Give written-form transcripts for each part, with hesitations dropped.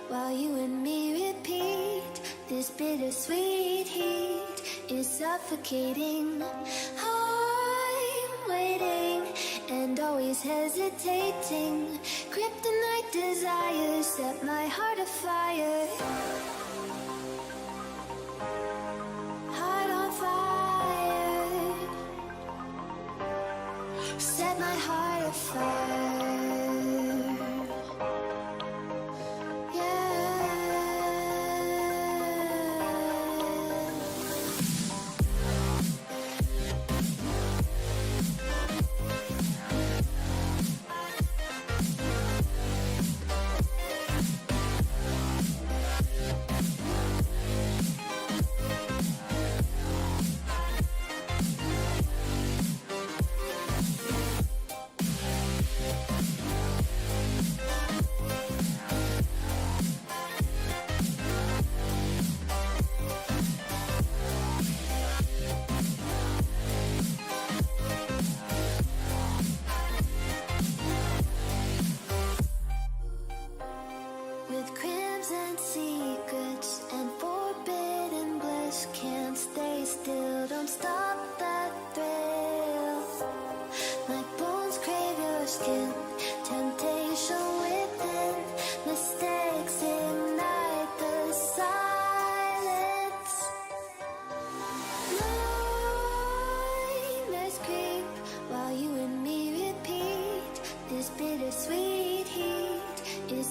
While you and me repeat, this bittersweet heat is suffocating. I'm waiting and always hesitating. Kryptonite desires set my heart afire. Heart on fire. Set my heart afire.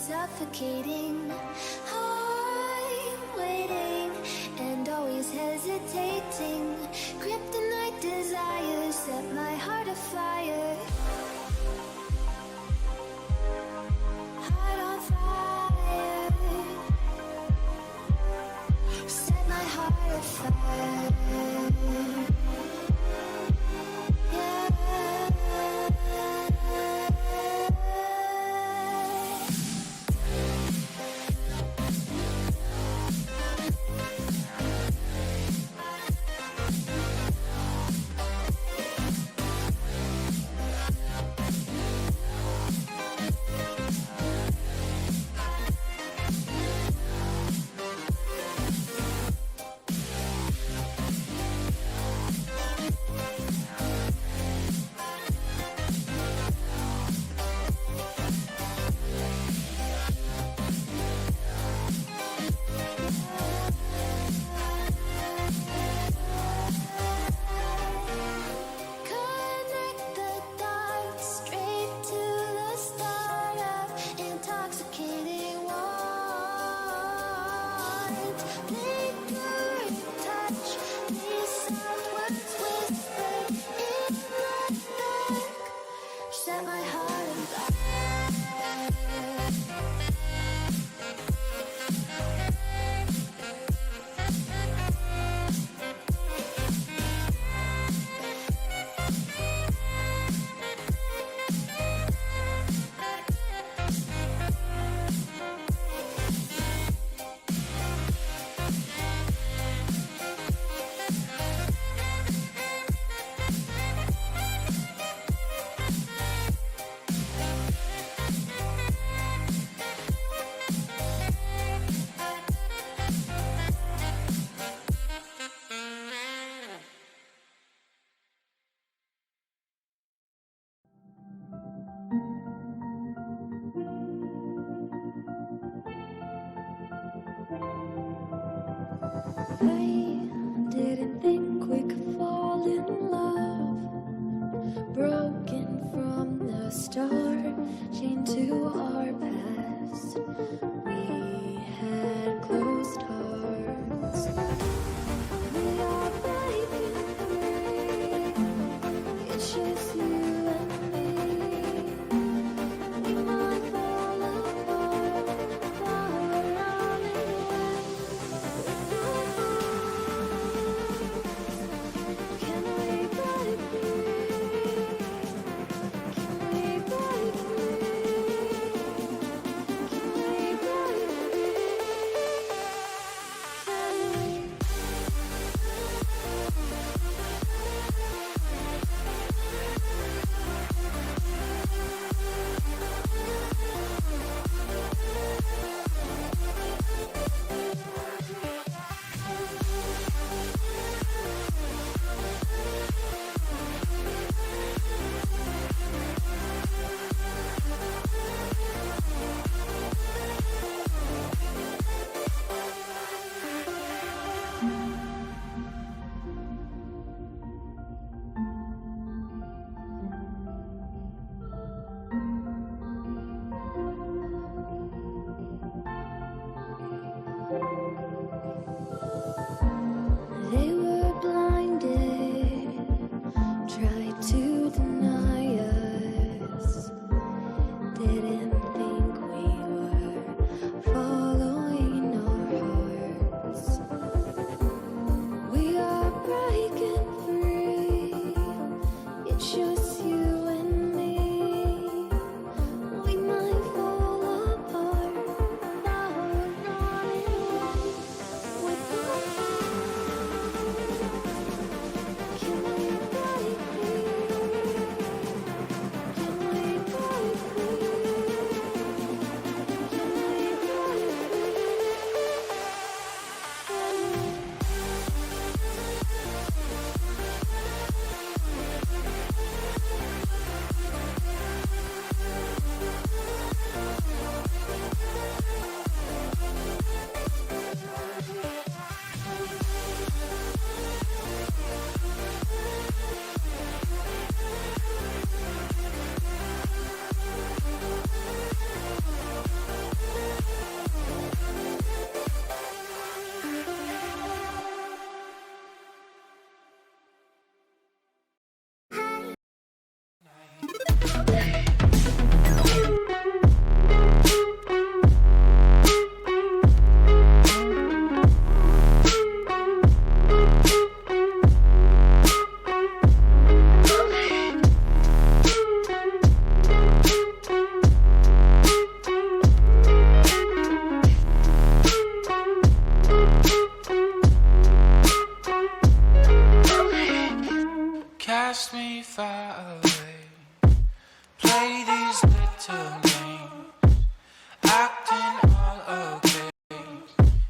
Suffocating, I'm waiting and always hesitating. Kryptonite desires set my heart afire. Heart on fire. Set my heart afire. Cast me far away. Play these little games. Acting all okay.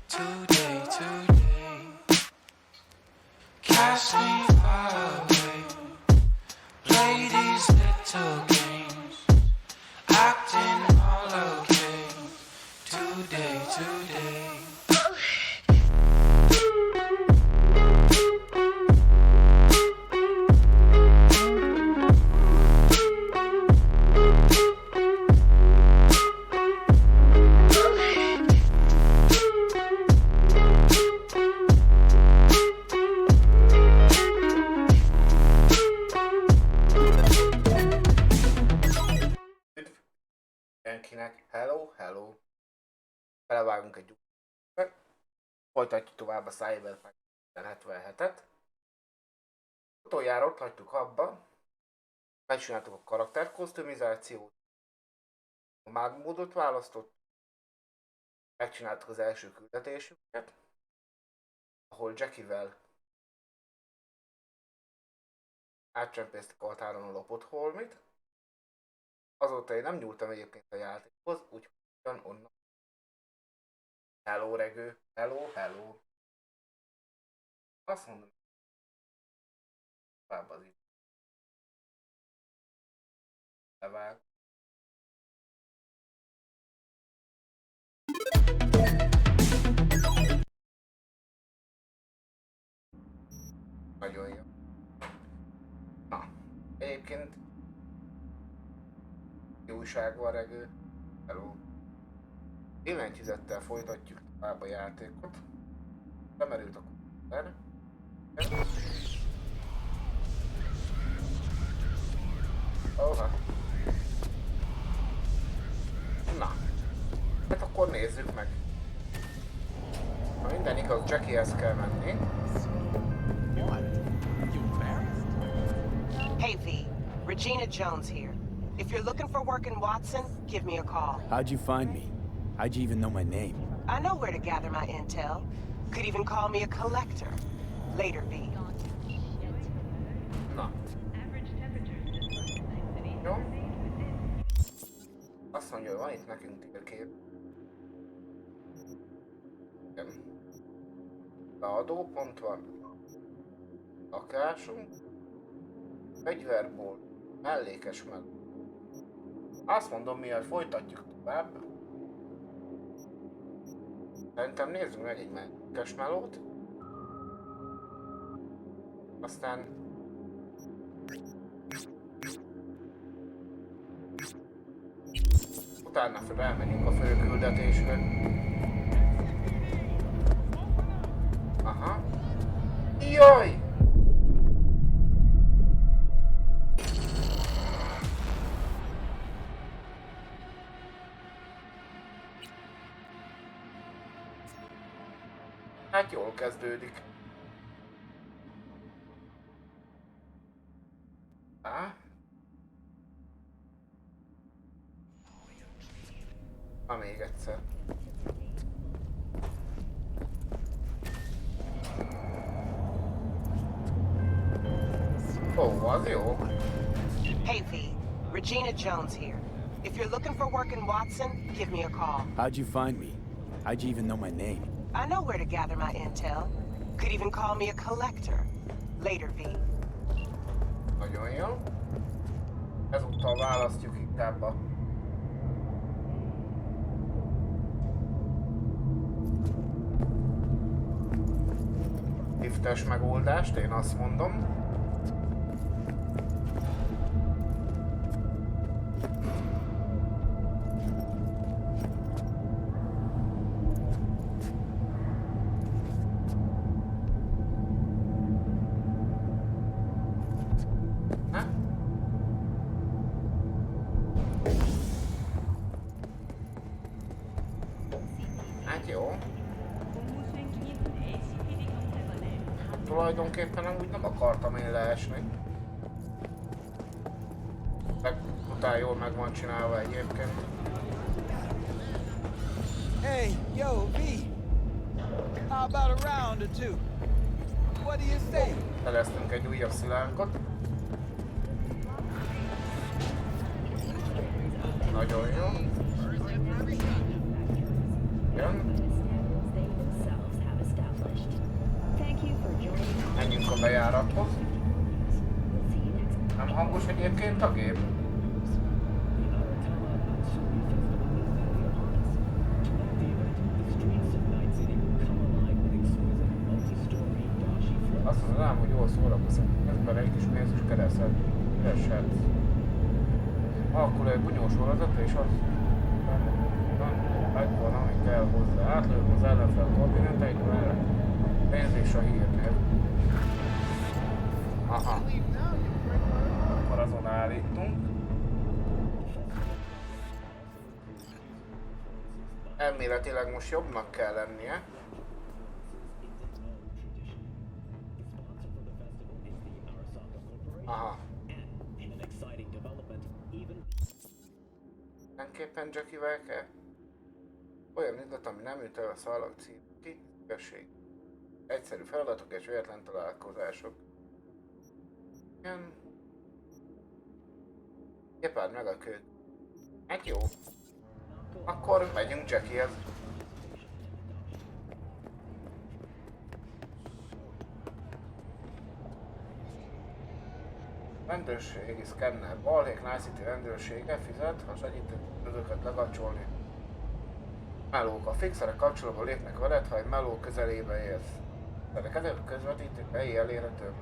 Today. Cast me far away. Play these little games. Acting all okay. Today. Mindenkinek, hello! Belevágunk egy újra. Folytatjuk tovább a Cyberpunk 77-et. Utoljára ott hagytuk abba, megcsináltuk a karakterkosztumizációt, a mágmódot választott, megcsináltuk az első küldetésünket, ahol Jackie-vel átcsempésztük a határon a lopott holmit. Azóta én nem nyúltam egyébként a játékhoz, úgyhogy onnan. Hello regő, hello. Azt mondom, tovább az idő. Levág. Nagyon jó. Na, egyébként újság van regő. Hello. Billentyűzettel folytatjuk tovább a játékot. Bemerült a komputer. Oha. Na. Hát akkor nézzük meg. Ha minden igaz, Jackiehez kell menni. Hey V, Regina Jones here. If you're looking for work in Watson, give me a call. How'd you find me? How'd you even know my name? I know where to gather my intel. Could even call me a collector. Later, V. Na. Jó. Azt mondja, hogy van itt nekünk térkép. Igen. Beadópont van. Lakásunk. Fegyverból. Mellékes meg. Azt mondom, mivel folytatjuk tovább. Szerintem nézzünk meg egy mellékes melót. Aztán utána elmenjünk a fő küldetésre. Aha. Jaj! Hát jól kezdődik. Á? Na még egyszer. Ó, az jó. Hey V, Regina Jones here. If you're looking for work in Watson, give me a call. How'd you find me? How'd you even know my name? I know where to gather my intel. Could even call me a collector. Later, V. Nagyon jó. Ezúttal választjuk inkább a liftes megoldást, én azt mondom. Jó. Tulajdonképpen úgy nem akartam én leesni. Után jól meg van csinálva egyébként. Hey, yo, V. How about a round or two? What do you say? Szereztünk egy újabb szilánkot. Nagyon jó. Jön. Menjünk a bejárathoz. Nem hangos egyébként a gép? Azt mondanám, hogy jól szórakozom. Közben egy kis pénz is kereshet. Alakul egy bunyós sorozata, és az megvan, ami kell hozzá. Átlőtt az ellenfel koordináteit, mert pénz és a hírnév. Aha. Akkor azon állítunk. Elméletileg most jobbnak kell lennie. Aha. Mindenképpen Jackie-vel kell. Olyan üzlet, ami nem jut el a szalag cím. Szívesség. Egyszerű feladatok és véletlen találkozások. Igen. Gépáld meg a kőt. Hát jó. Akkor megyünk Jackiehez. Rendőrségi szkenner. Balhék Night City rendőrsége fizet, ha segítünk közöket lekapcsolni. Melók. A fixerek kapcsolatba lépnek veled, ha egy meló közelébe érsz. Tehát ezek közvetítők helyi elérhető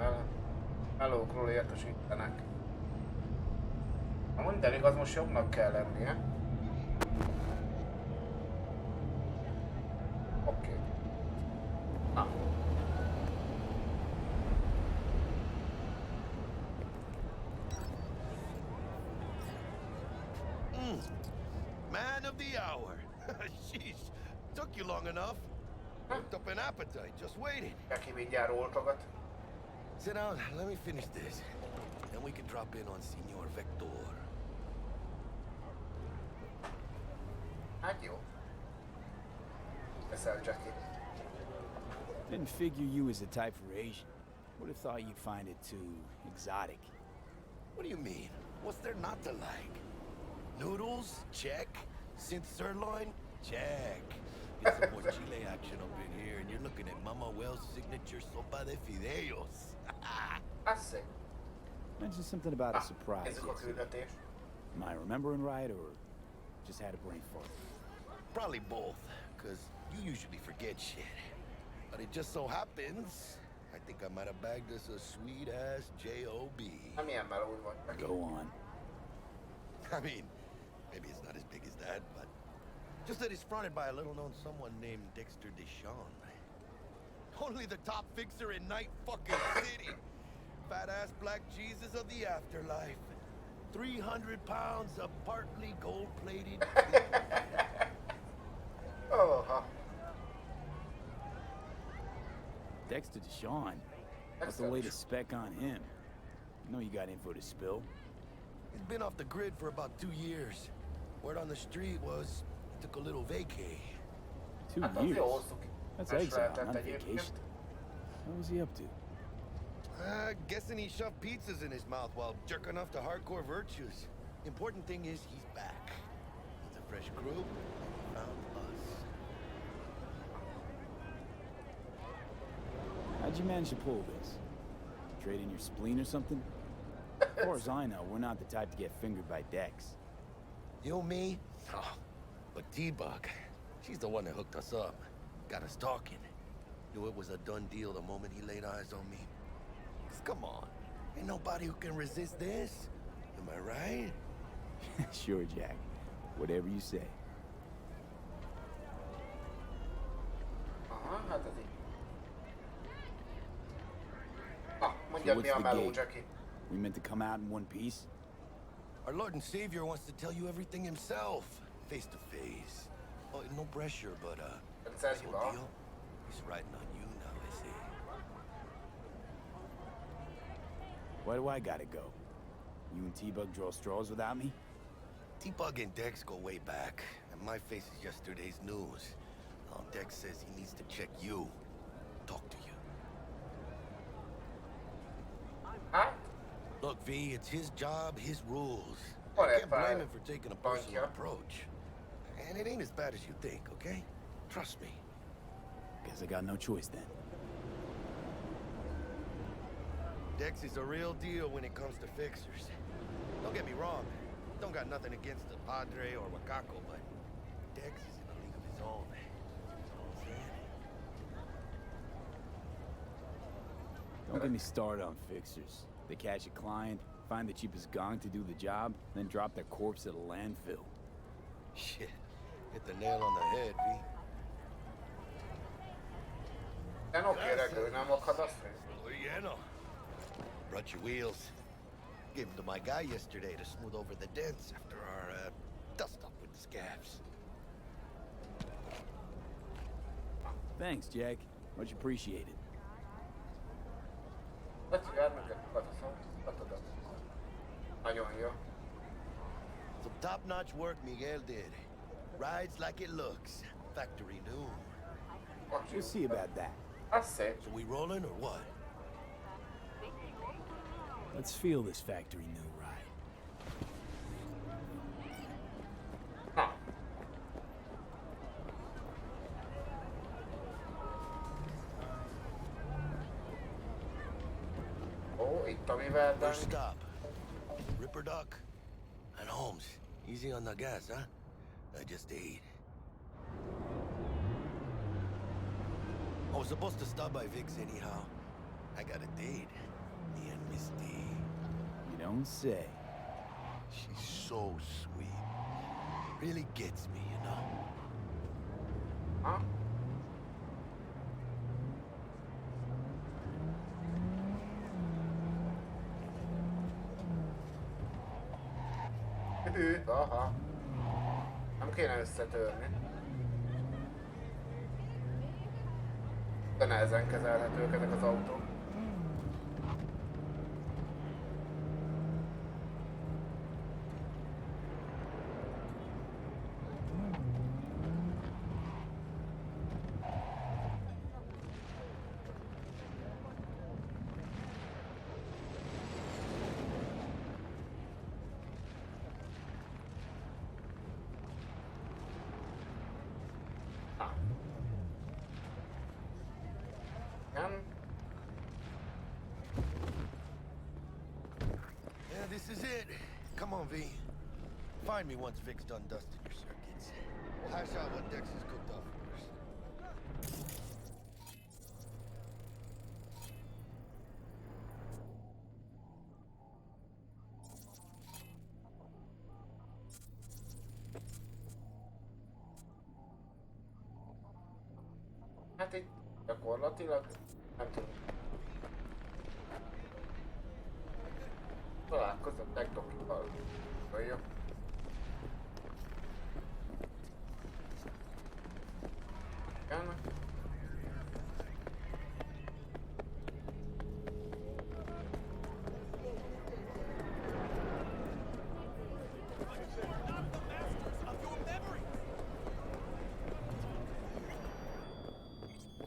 melókról értesítenek. A minden igaz, most jobbnak kell lennie. Oké. Na. Man of the hour. Sheesh. Took you long enough. Worked up an appetite just waiting. Jackie mindjárt oltogat. Sit down, let me finish this. Then we can drop in on Senor Vector. Hát jó. Eszel, Jackie. Didn't figure you was the type for Asian. Would have thought you'd find it too exotic. What do you mean? What's there not to like? Noodles? Check. Synth sirloin? Check. Get some more Chile action up in here, and you're looking at Mama Wells' signature sopa de fideos. Asszik. Mentioned something about a surprise. Nézzük a küldetés. Am I remembering right, or just had a brain fart? Probably both, because you usually forget shit. But it just so happens, I think I might have bagged us a sweet-ass J.O.B. Nem ilyen melód vagy. Go on. I mean, maybe it's not as big as that, but just that it's fronted by a little-known someone named Dexter Deshawn. Only the top fixer in Night fucking City. Fat-ass black Jesus of the afterlife. 300 pounds of partly gold-plated... Oh, Dexter Deshawn. What's the latest spec on him? I know you got info to spill. He's been off the grid for about 2 years. Word on the street was he took a little vacay. 2 hát az years? jó hosszú That's exile, lehetett not egyébként. vacation. What was he up to? Guessing he shoved pizzas in his mouth while jerking off to hardcore virtues. Important thing is he's back. He's a fresh crew, and he found us. How'd you manage to pull this? Trade in your spleen or something? As far as I know, we're not the type to get fingered by Dex. You, me? Oh, but T-Bug, she's the one that hooked us up. Got us talking. Knew it was a done deal the moment he laid eyes on me. 'Cause come on, ain't nobody who can resist this. Am I right? Sure, Jack. Whatever you say. Aha, hát ez így. Na, So mondjad mi what's a the meló, game? Jackie. We meant to come out in one piece? Our Lord and Savior wants to tell you everything himself, face to face. Oh, no pressure, but Rendszerhiba. deal? He's riding on you now, I see. Why do I gotta go? You and T-Bug draw straws without me? T-Bug and Dex go way back, and my face is yesterday's news. Now Dex says he needs to check you. Talk to you. Hát, Look, V, it's his job, his rules. What I if can't blame I him for taking a bunk personal ya? approach. And it ain't as bad as you think, okay? Trust me. Guess I got no choice then. Dex is a real deal when it comes to fixers. Don't get me wrong. Don't got nothing against the Padre or Wakako, but Dex is in a league of his own. You know what I'm saying? Don't get me started on fixers. They catch a client, find the cheapest gong to do the job, then drop their corpse at a landfill. Shit. Hit the nail on the head, V. én oké, reggel, nem akad azt, hogy Oh, yeah, no. Brought your wheels. Gave them to my guy yesterday to smooth over the dents after our dust up with the scabs. Thanks, Jack. Much appreciated. Laci, jár meg kataszom. Nagyon jó. Some top-notch work Miguel did. Rides like it looks. Factory new. We'll see about that. Az szép. So we rolling or what? Let's feel this factory new ride. Na. Ó, itt amivel First stop. Ripper Duck and Holmes. Easy on the gas, huh? I just ate. I was supposed to stop by Vic's anyhow. I got a date. Me and Misty. You don't say. She's so sweet. Really gets me, you know? Ha? Aha. Nem kéne összetörni. De nehezen kezelhetők ezek az autók. Igen. Yeah, this is it. Come on, V. Find me once Vic's done dusting your circuits. We'll hash out what Dex has cooked up first. Hát itt gyakorlatilag nem tudom. Találkozom legdokival. Jó. Igen.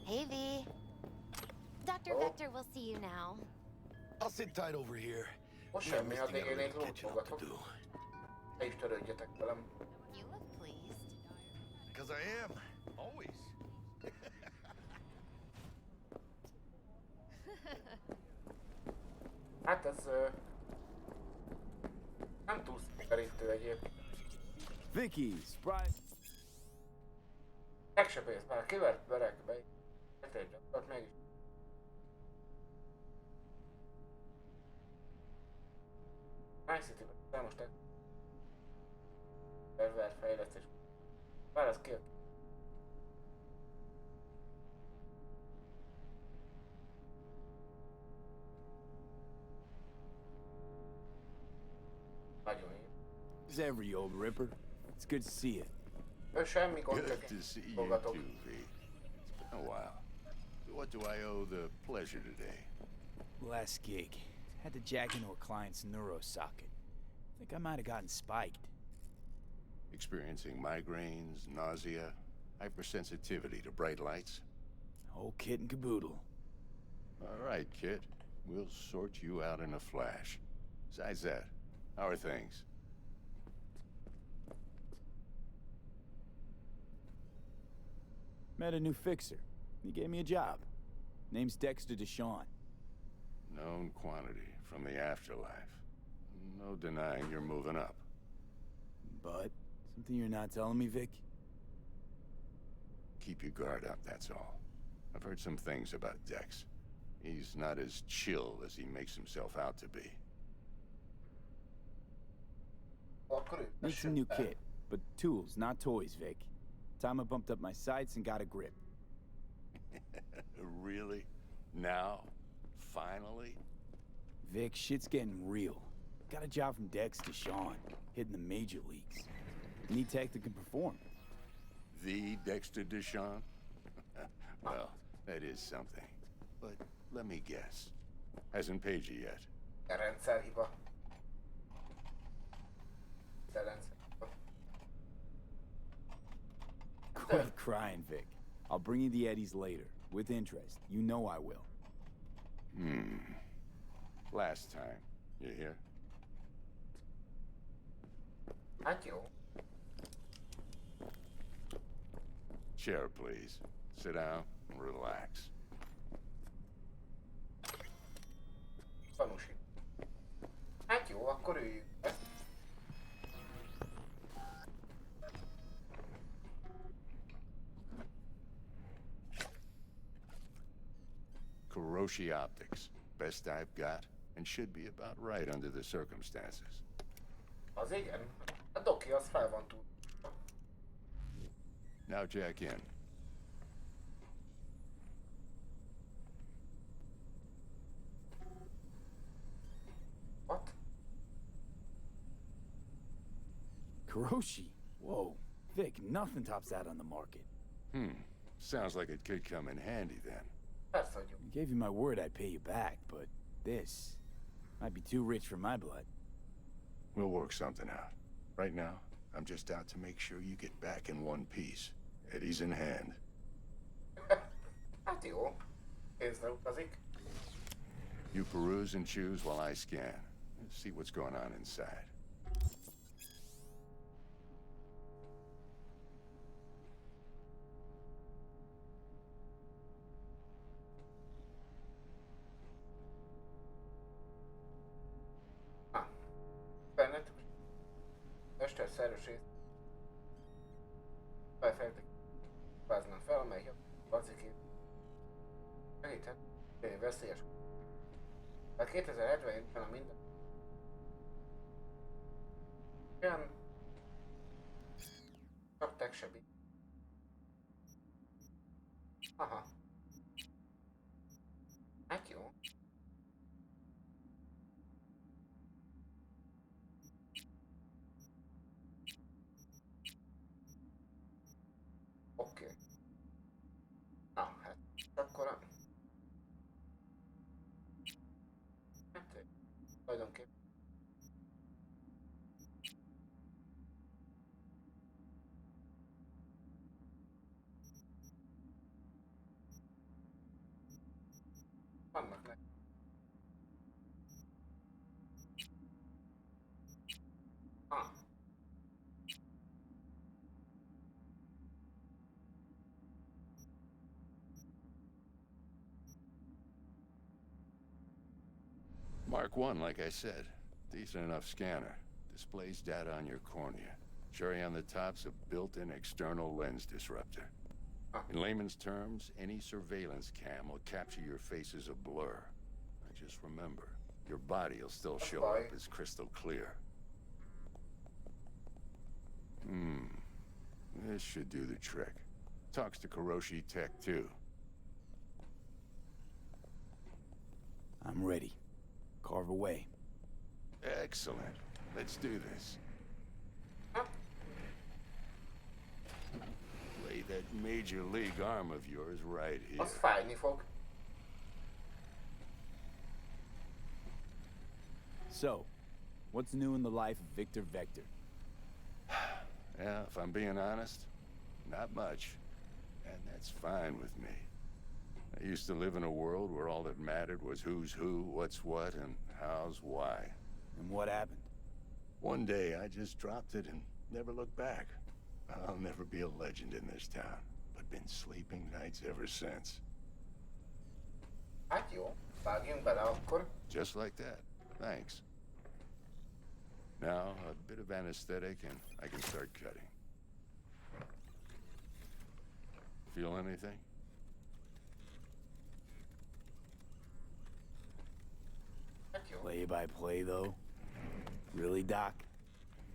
Hey, V. Dr. Oh. Vector will see you now. I'll sit tight over here. Most Me and semmi, Misty addig got a én itt little catching up to lútfogatok. do. Te is törődjetek velem. You look pleased. Because I am. Always. Hát ez... nem túl szerintő egyébként. Vicky, Sprite. Megsebész már, kivert verekbe. Egy gyakorlat mégis. Nice City-ben számos server fejlesztés. Válasz ki. Nagyon jó. It's every old Ripper. It's good to see you. Semmi gond, Good csak to see you dolgatok. too, V. It's been a while. What do I owe the pleasure today? Last gig. Had to jack into a client's neurosocket. Think I might have gotten spiked. Experiencing migraines, nausea, hypersensitivity to bright lights? Whole kit and caboodle. All right, kid. We'll sort you out in a flash. Besides that, how are things? Met a new fixer. He gave me a job. Name's Dexter Deshawn. Known quantity from the afterlife. No denying you're moving up. But, something you're not telling me, Vic? Keep your guard up, that's all. I've heard some things about Dex. He's not as chill as he makes himself out to be. Akkor ő Need some new kit, but tools, not toys, Vic. Time I bumped up my sights and got a grip. Really? Now? Finally? Vic, shit's getting real. Got a job from Dex Deshawn, hitting the major leagues. Need tech that can perform. The Dexter Deshawn? Well, that is something. But let me guess. Hasn't paid you yet. A rendszerhiba. De rendszerhiba. Quit crying, Vic. I'll bring you the eddies later, with interest. You know I will. Last time. You hear? Hát jó. Chair, please. Sit down and relax. Tanúsít. Hát jó, akkor üljünk be. Kuroshi Optics. Best I've got, and should be about right under the circumstances. Az igen. A doki az fel van túl. Now jack in. What? Kuroshi? Whoa. Vic, nothing tops that on the market. Sounds like it could come in handy then. Persze, hogy jó. I gave you my word I'd pay you back, but this might be too rich for my blood. We'll work something out. Right now, I'm just out to make sure you get back in one piece. Eddie's in hand. Hát jó. Pénzre utazik. You peruse and choose while I scan. See what's going on inside. Benned. Mesterszerűs rész. Felfeltek. Váznám fel, amely bacikét. Segíthet. Veszélyes. Tehát 2070-ben a minden. Olyan. Kapták sebi. Aha. Hát jó. Oké. Na, hát akkor hát tulajdonképpen vannak neki. Ah. Mark 1, like I said. Decent enough scanner. Displays data on your cornea. Cherry on the top's a built-in external lens disruptor. In layman's terms, any surveillance cam will capture your face as a blur. And just remember, your body will still show up as crystal clear. This should do the trick. Talks to Kuroshi Tech, too. I'm ready. Carve away. Excellent. Let's do this. that major league arm of yours right here. Az fájni fog. So, what's new in the life of Victor Vector? Yeah, if I'm being honest, not much. And that's fine with me. I used to live in a world where all that mattered was who's who, what's what, and how's why. And what happened? One day I just dropped it and never looked back. I'll never be a legend in this town, but been sleeping nights ever since. Hát jó, vágjunk bele akkor. Just like that. Thanks. Now, a bit of anesthetic and I can start cutting. Feel anything? Hát jó. Play by play, though? Really, Doc?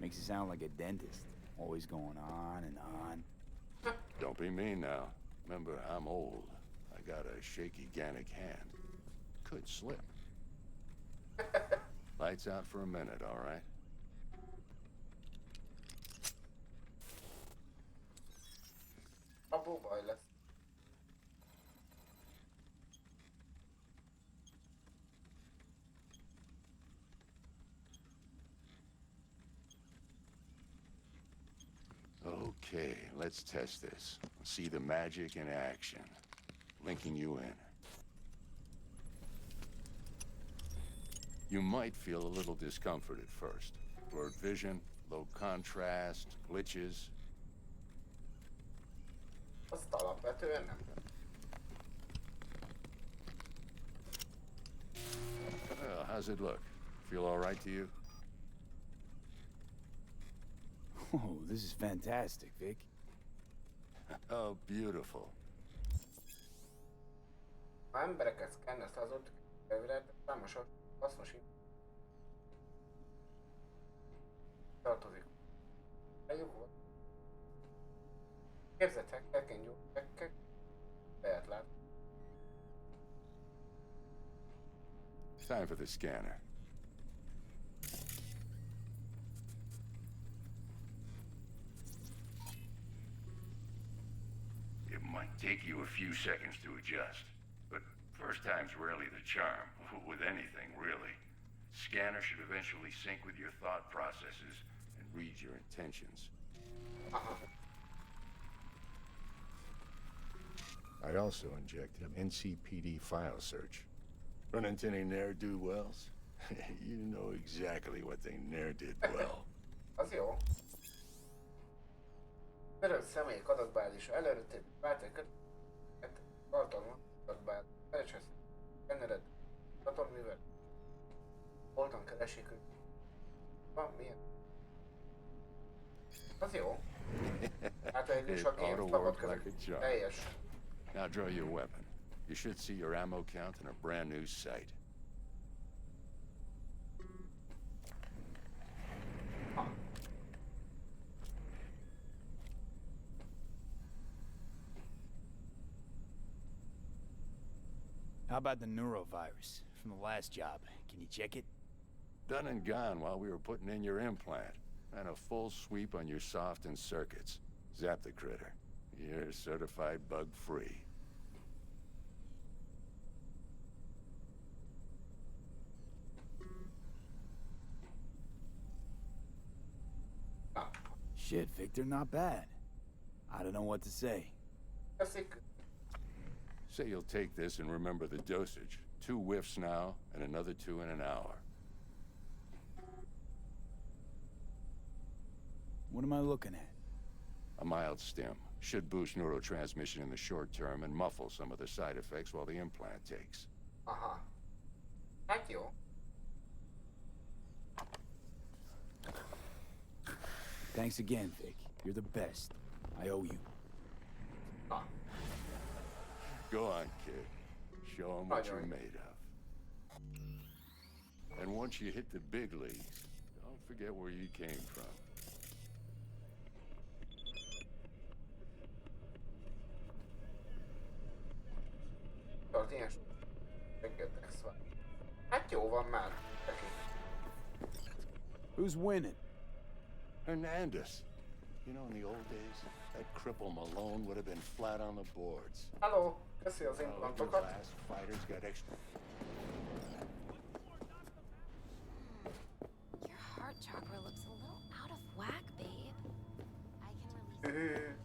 Makes you sound like a dentist. Always going on and on. Don't be mean now. Remember, I'm old. I got a shaky Gannic hand. Could slip. Lights out for a minute, all right? Abból baj lesz. Okay, let's test this. See the magic in action. Linking you in. You might feel a little discomfort at first. Blurred vision, low contrast, glitches. Azt alapvetően nem. Well, how's it look? Feel all right to you? Oh, this is fantastic, Vic. Oh, beautiful. Ha embereket szkennez az ott felvilágban, számos hasznos tartozik. Elég volt. Képzett hekkelként jó hekkek, lehet látni. Time for the scanner. It might take you a few seconds to adjust, but first time's rarely the charm, with anything, really. Scanner should eventually sync with your thought processes and read your intentions. I also injected an NCPD file search. Run into any ne'er-do-wells? You know exactly what they ne'er did well. Az jó. Törölt személyek adatbázisa előretét váltják tartalmat adatbázis. Felcsesz kennered csatornművel. Holtan keresik őt. Van milyen? Az jó. Hát egy is a kép szabad között. Teljes. Now draw your weapon. You should see your ammo count in a brand new sight. How about the neurovirus from the last job? Can you check it? Done and gone while we were putting in your implant. And a full sweep on your soft and circuits. Zap the critter. You're certified bug-free. Shit, Victor, not bad. I don't know what to say. Köszik. Say you'll take this and remember the dosage. 2 whiffs now, and another 2 in an hour. What am I looking at? A mild stim. Should boost neurotransmission in the short term and muffle some of the side effects while the implant takes. Aha. Hát jó. Thanks again, Vic. You're the best. I owe you. Na, Go on, kid. Show 'em what you're Roger. made of. And once you hit the big leagues, don't forget where you came from. az ilyen seggetek szóval. Hát jó van már. Neki. Who's winning? Hernandez. You know, in the old days, that cripple Malone would have been flat on the boards. Hello, köszi az All of your implantokat. last fighters got extra. Your heart chakra looks a little out of whack, babe. I can release it.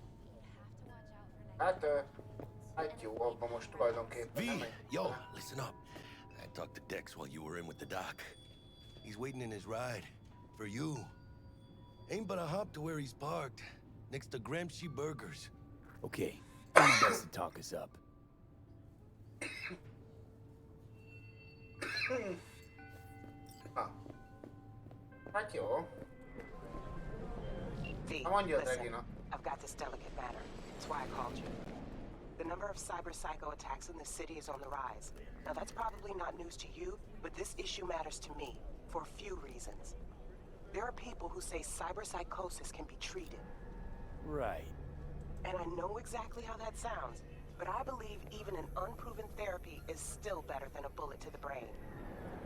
You'd have to watch out for Hát, hát jó, abban most tulajdonképpen nem V, egy... yo, listen up. I talked to Dex while you were in with the doc. He's waiting in his ride. For you. Ain't but a hop to where he's parked. Next to Gramsci Burgers. Okay, do my best to talk us up. Ah. Hát jó. V, Na mondja, listen, Regina. I've got this delicate matter. That's why I called you. The number of cyber psycho attacks in the city is on the rise. Now that's probably not news to you, but this issue matters to me for a few reasons. There are people who say cyber psychosis can be treated. Right. And I know exactly how that sounds, but I believe even an unproven therapy is still better than a bullet to the brain.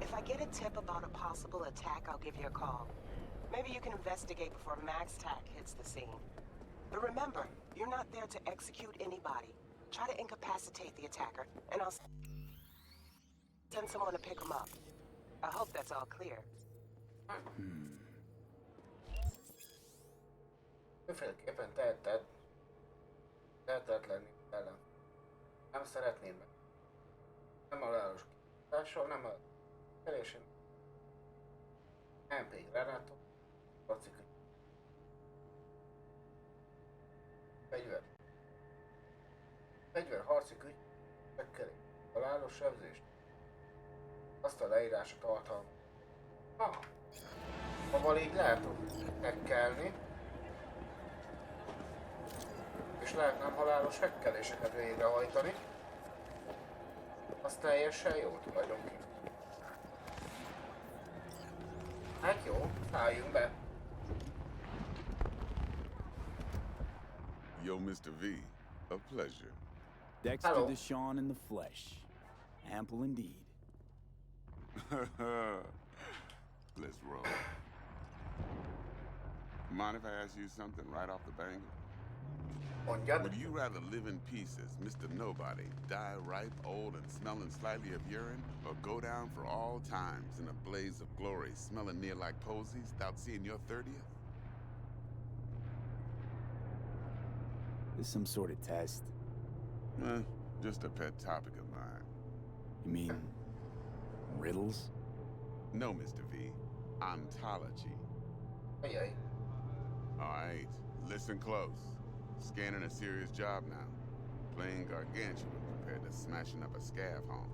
If I get a tip about a possible attack, I'll give you a call. Maybe you can investigate before Max Tack hits the scene. But remember, you're not there to execute anybody. Try to incapacitate the attacker, and I'll send someone to pick him up. I hope that's all clear. Mindenképpen teheted lenni ellen. Nem szeretném meg. Nem a leállós kitással, nem a kerésén. MP gránátok, bacikli. Fegyver, harci kügy, megkeré. Halálos sebzést. Azt a leírásra tartalmaz. Avval így lehet hekkelni. És lehet nem halálos hekkeléseket végrehajtani. Az teljesen jó tulajdonképpen. Hát jó, szálljunk be. Yo, Mr. V, a pleasure. Dexter Hello. Deshawn in the flesh. Ample indeed. Let's roll. Mind if I ask you something right off the bang? Mondjad. Would you rather live in peace as Mr. Nobody, die ripe, old, and smelling slightly of urine, or go down for all times in a blaze of glory, smelling near like posies, without seeing your 30th? This some sort of test? Just a pet topic of mine. You mean riddles? No, Mr. V. Ontology. Ajaj. All right, listen close. Scanning a serious job now. Playing gargantuan compared to smashing up a scav home.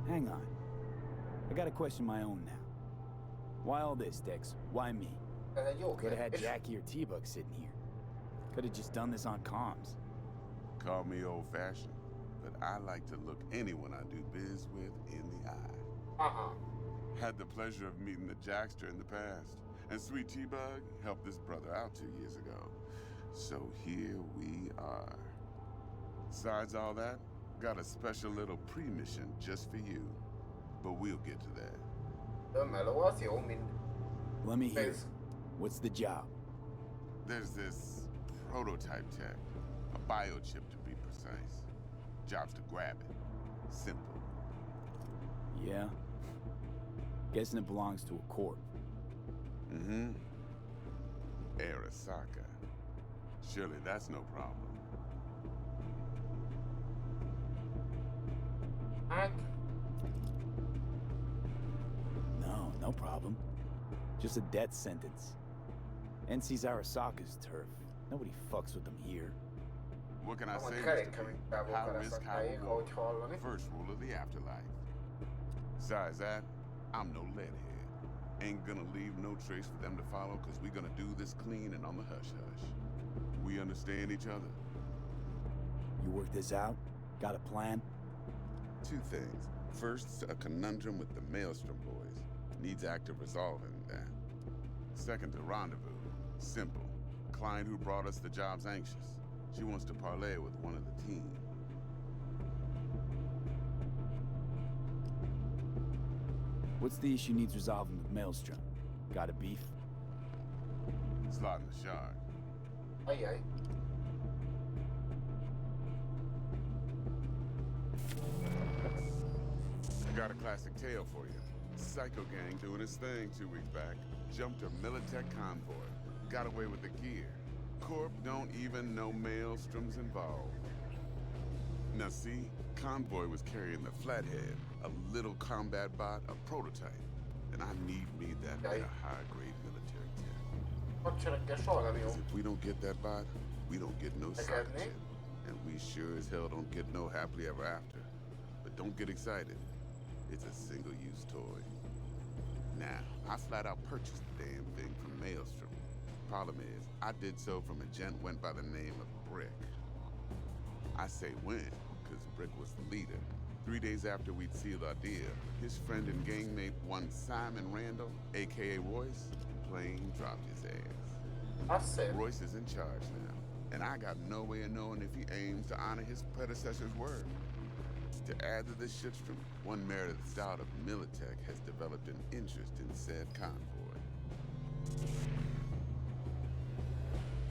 Hang on. I gotta question my own now. Why all this, Dex? Why me? Ez egy jó Could have had kérdés. Jackie or T-Bug sitting here. Could have just done this on comms. Call me old-fashioned, but I like to look anyone I do biz with in the eye. Aha. Had the pleasure of meeting the Jackster in the past, and Sweet T-Bug helped this brother out 2 years ago. So here we are. Besides all that, got a special little pre-mission just for you. But we'll get to that. Meló az jó, mint Let me hear. Biz. What's the job? There's this prototype tech, a biochip to be precise. Job's to grab it. Simple. Yeah? Guessing it belongs to a corp. Mm-hmm. Arasaka. Surely that's no problem. Hát, No problem. Just a death sentence. NC's Arasaka's turf. Nobody fucks with them here. What can I say, amúgy Mr. kerékkemény B? távol High risk, high keresztakaig, reward. ahogy hallani. First rule of the afterlife. Besides that, I'm no leadhead. Ain't gonna leave no trace for them to follow, cause we gonna do this clean and on the hush-hush. We understand each other. You work this out? Got a plan? Two things. First, a conundrum with the Maelstrom boys. Needs active resolving that. Second, a rendezvous. Simple. Client who brought us the job's anxious. She wants to parlay with one of the team. What's the issue needs resolving with Maelstrom? Got a beef? Slotting the shard. Ajjaj. I got a classic tale for you. Psycho gang doing his thing 2 weeks back. Jumped a Militech convoy. Got away with the gear. Corp don't even know Maelstrom's involved. Now see, convoy was carrying the Flathead, a little combat bot, a prototype. And I need me that Okay. high-grade military tech. Hadsereggel soha nem jó. 'Cause if we don't get that bot, we don't get no Okay. socket chip. And we sure as hell don't get no happily ever after. But don't get excited. It's a single-use toy. Now, I flat out purchased the damn thing from Maelstrom. Problem is, I did so from a gent went by the name of Brick. I say when, because Brick was the leader. 3 days after we'd sealed our deal, his friend and gangmate, one Simon Randall, aka Royce, plain dropped his ass. Azt szép. Royce is in charge now, and I got no way of knowing if he aims to honor his predecessor's word. To add to this shitstorm, one Meredith Stout of Militech has developed an interest in said convoy.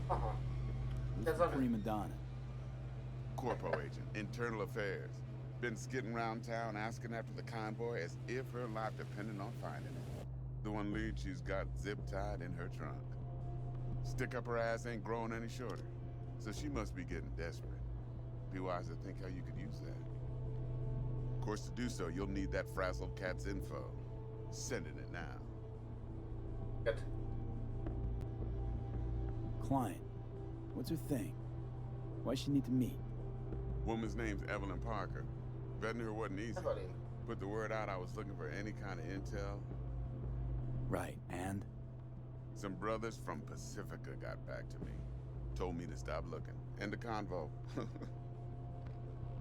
Aha. Who's Ez the a prima donna? Corpo agent, internal affairs. Been skidding around town asking after the convoy as if her life depended on finding it. The one lead she's got zip-tied in her trunk. Stick up her ass ain't growing any shorter, so she must be getting desperate. Be wise to think how you could use that. Of course, to do so, you'll need that frazzled cat's info. Sending it now. Good. Client. What's her thing? Why she need to meet? Woman's name's Evelyn Parker. Vetting her wasn't easy. Evelyn. Put the word out I was looking for any kind of intel. Right, and? Some brothers from Pacifica got back to me. Told me to stop looking. End the convo.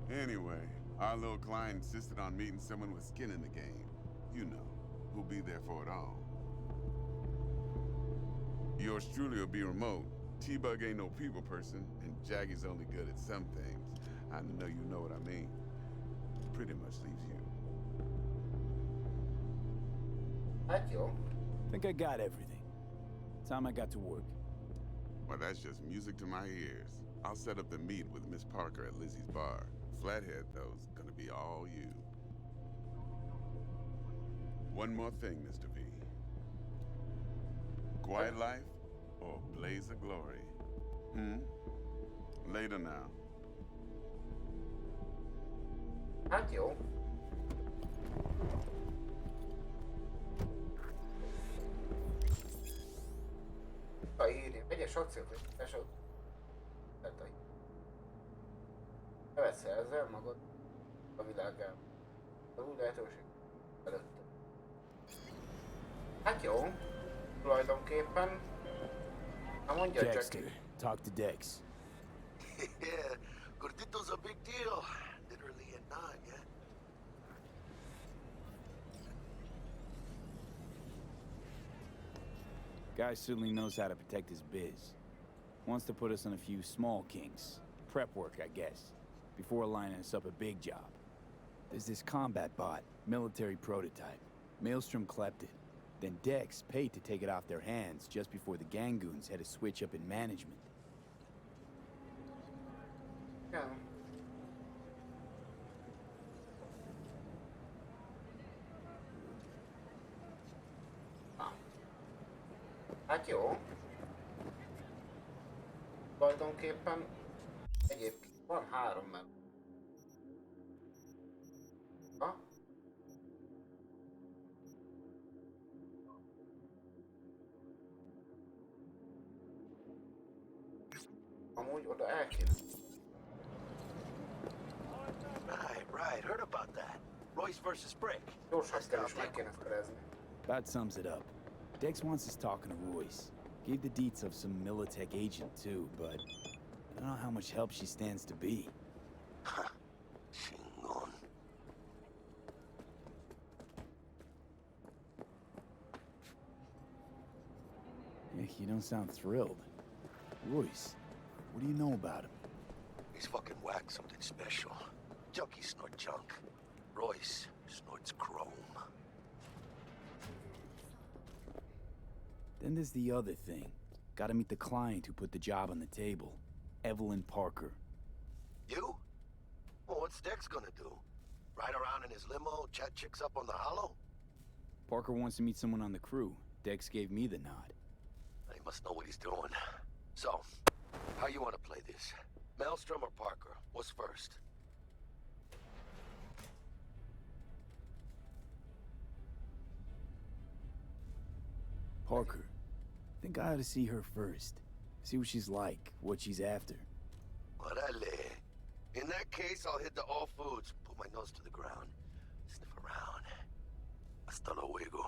Anyway, our little client insisted on meeting someone with skin in the game. You know, who'll be there for it all. Yours truly will be remote. T-Bug ain't no people person, and Jaggy's only good at some things. I know you know what I mean. Pretty much leaves you. Hát jó. Think I got everything. Time I got to work. Well, that's just music to my ears. I'll set up the meet with Miss Parker at Lizzie's bar. Flathead, though, is gonna be all you. One more thing, Mr. V. Quiet life or blaze of glory? Later now. Hát jó. Írni. Egyes akciók, esok. Ne vesz ezzel magad a világán. Az új lehetőség előtte. Hát jó. Tulajdonképpen. Na mondja Dexter, Jackie. talk to Dex. Yeah, Gordito's a big deal. Literally and not, yeah? Guy certainly knows how to protect his biz. Wants to put us on a few small kinks. Prep work, I guess. Before lining us up a big job. There's this combat bot, military prototype. Maelstrom clept it. Then Dex paid to take it off their hands just before the Gangoons had a switch up in management. Ja. Hát jó. Tulajdonképpen egyébként van 3 map. Ha? Amúgy oda el kéne. Right. Heard about that. Royce versus Brick. Gyorsan is meg kéne szerezni. That sums it up. Dex wants us talking to Royce. Gave the deets of some Militech agent too, but I don't know how much help she stands to be. Chingon. You don't sound thrilled. Royce, what do you know about him? He's fucking whack, something special. Junkies snort junk. Royce snorts chrome. Then there's the other thing. Gotta meet the client who put the job on the table. Evelyn Parker. You? Well, what's Dex gonna do? Ride around in his limo, chat chicks up on the hollow? Parker wants to meet someone on the crew. Dex gave me the nod. He must know what he's doing. So, how you want to play this? Maelstrom or Parker? What's first? Parker. Think I ought to see her first. See what she's like, what she's after. Orale. In that case, I'll hit the all foods, put my nose to the ground, sniff around. Hasta luego.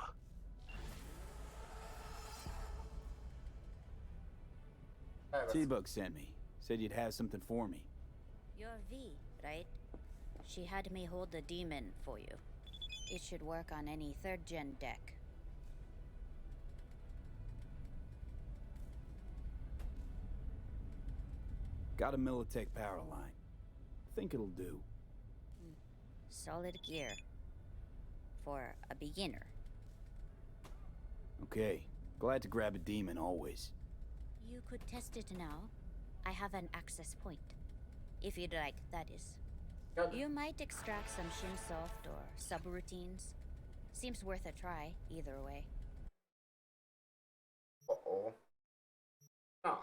T-Bug sent me. Said you'd have something for me. You're V, right? She had me hold the demon for you. It should work on any 3rd gen deck. Got a Militech power line. Think it'll do. Solid gear. For a beginner. Okay. Glad to grab a demon always. You could test it now. I have an access point. If you'd like, that is. You might extract some Shinsoft or subroutines. Seems worth a try, either way. Uh-oh. Ah.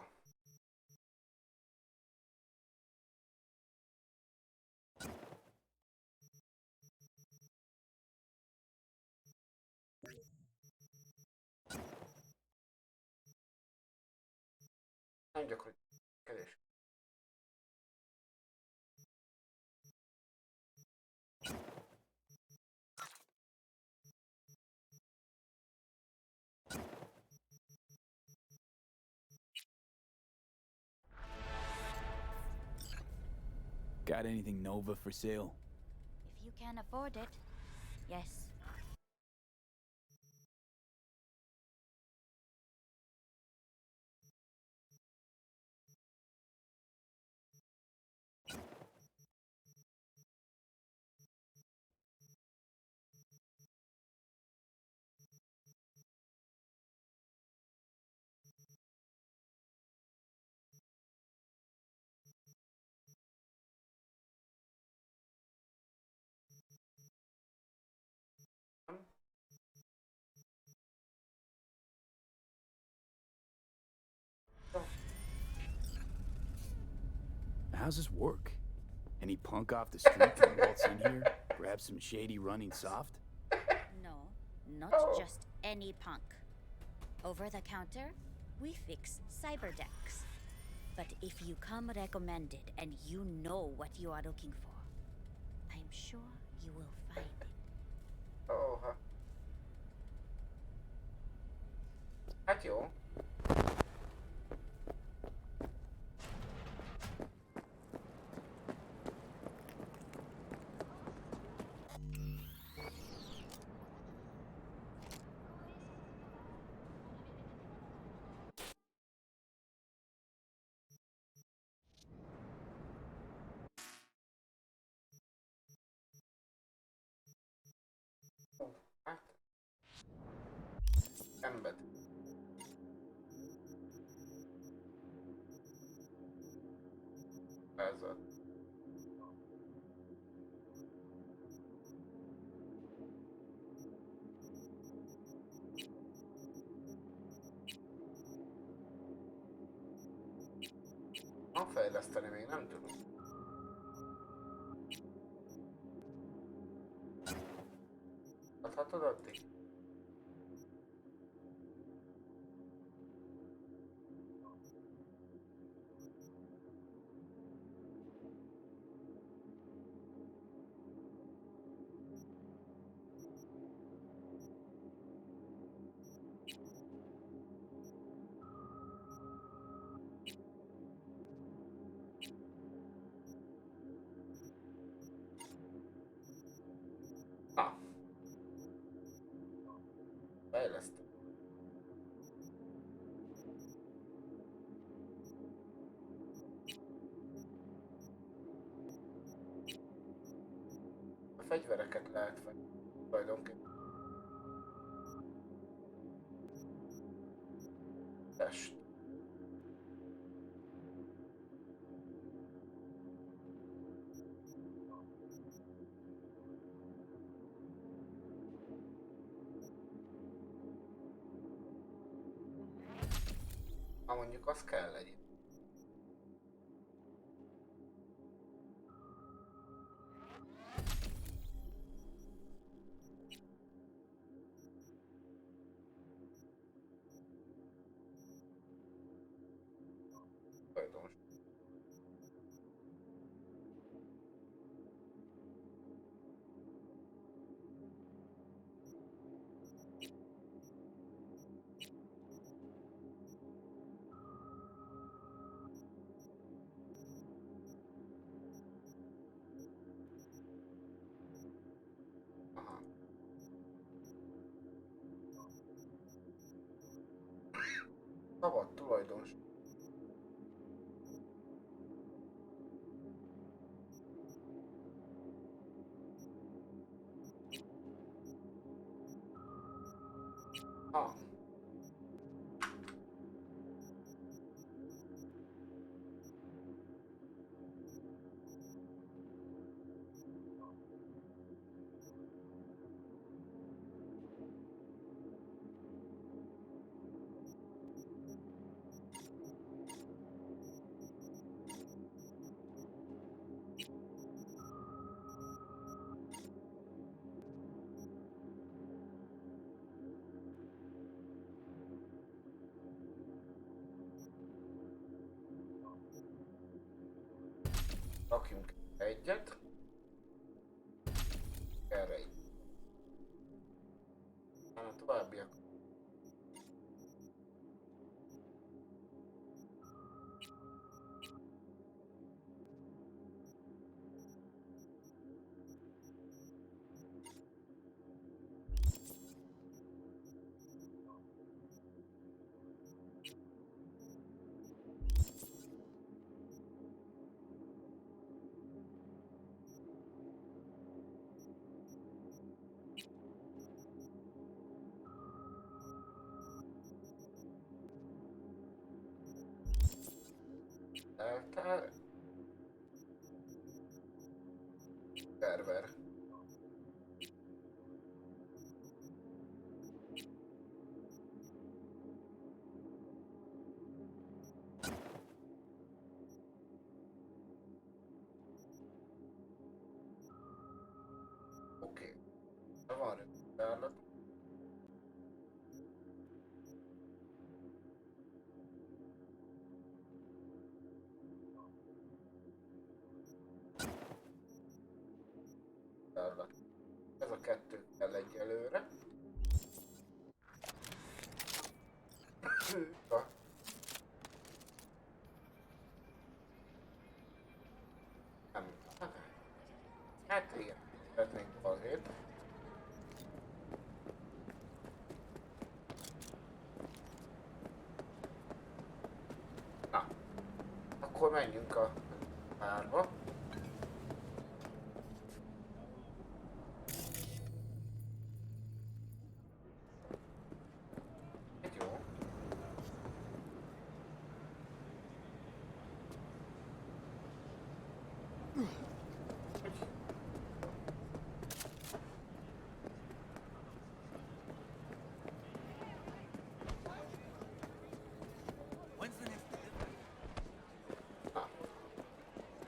Nem gyakori kedés. Got anything Nova for sale? If you can afford it, yes. How's this work? Any punk off the street can waltz in here, grab some shady running soft? No, not just any punk. Over the counter, we fix cyber decks. But if you come recommended and you know what you are looking for, I'm sure you will find it. Oh, hát jó. Hát. Ember. Ez a... Fejleszteni még nem tudom. Adhatod addig? Na. Fejlesztő. A fegyvereket lehet fejleszteni tulajdonképpen. az kell egy. Szabad tulajdonos. Ah. Rakjunk egyet. Erre egy. A továbbiak. Eltár. Server. Oké. Van rendellet. Ez a kettő kell egyelőre. Nem. Hát igen, szeretnénk balhét. Na, akkor menjünk a párba.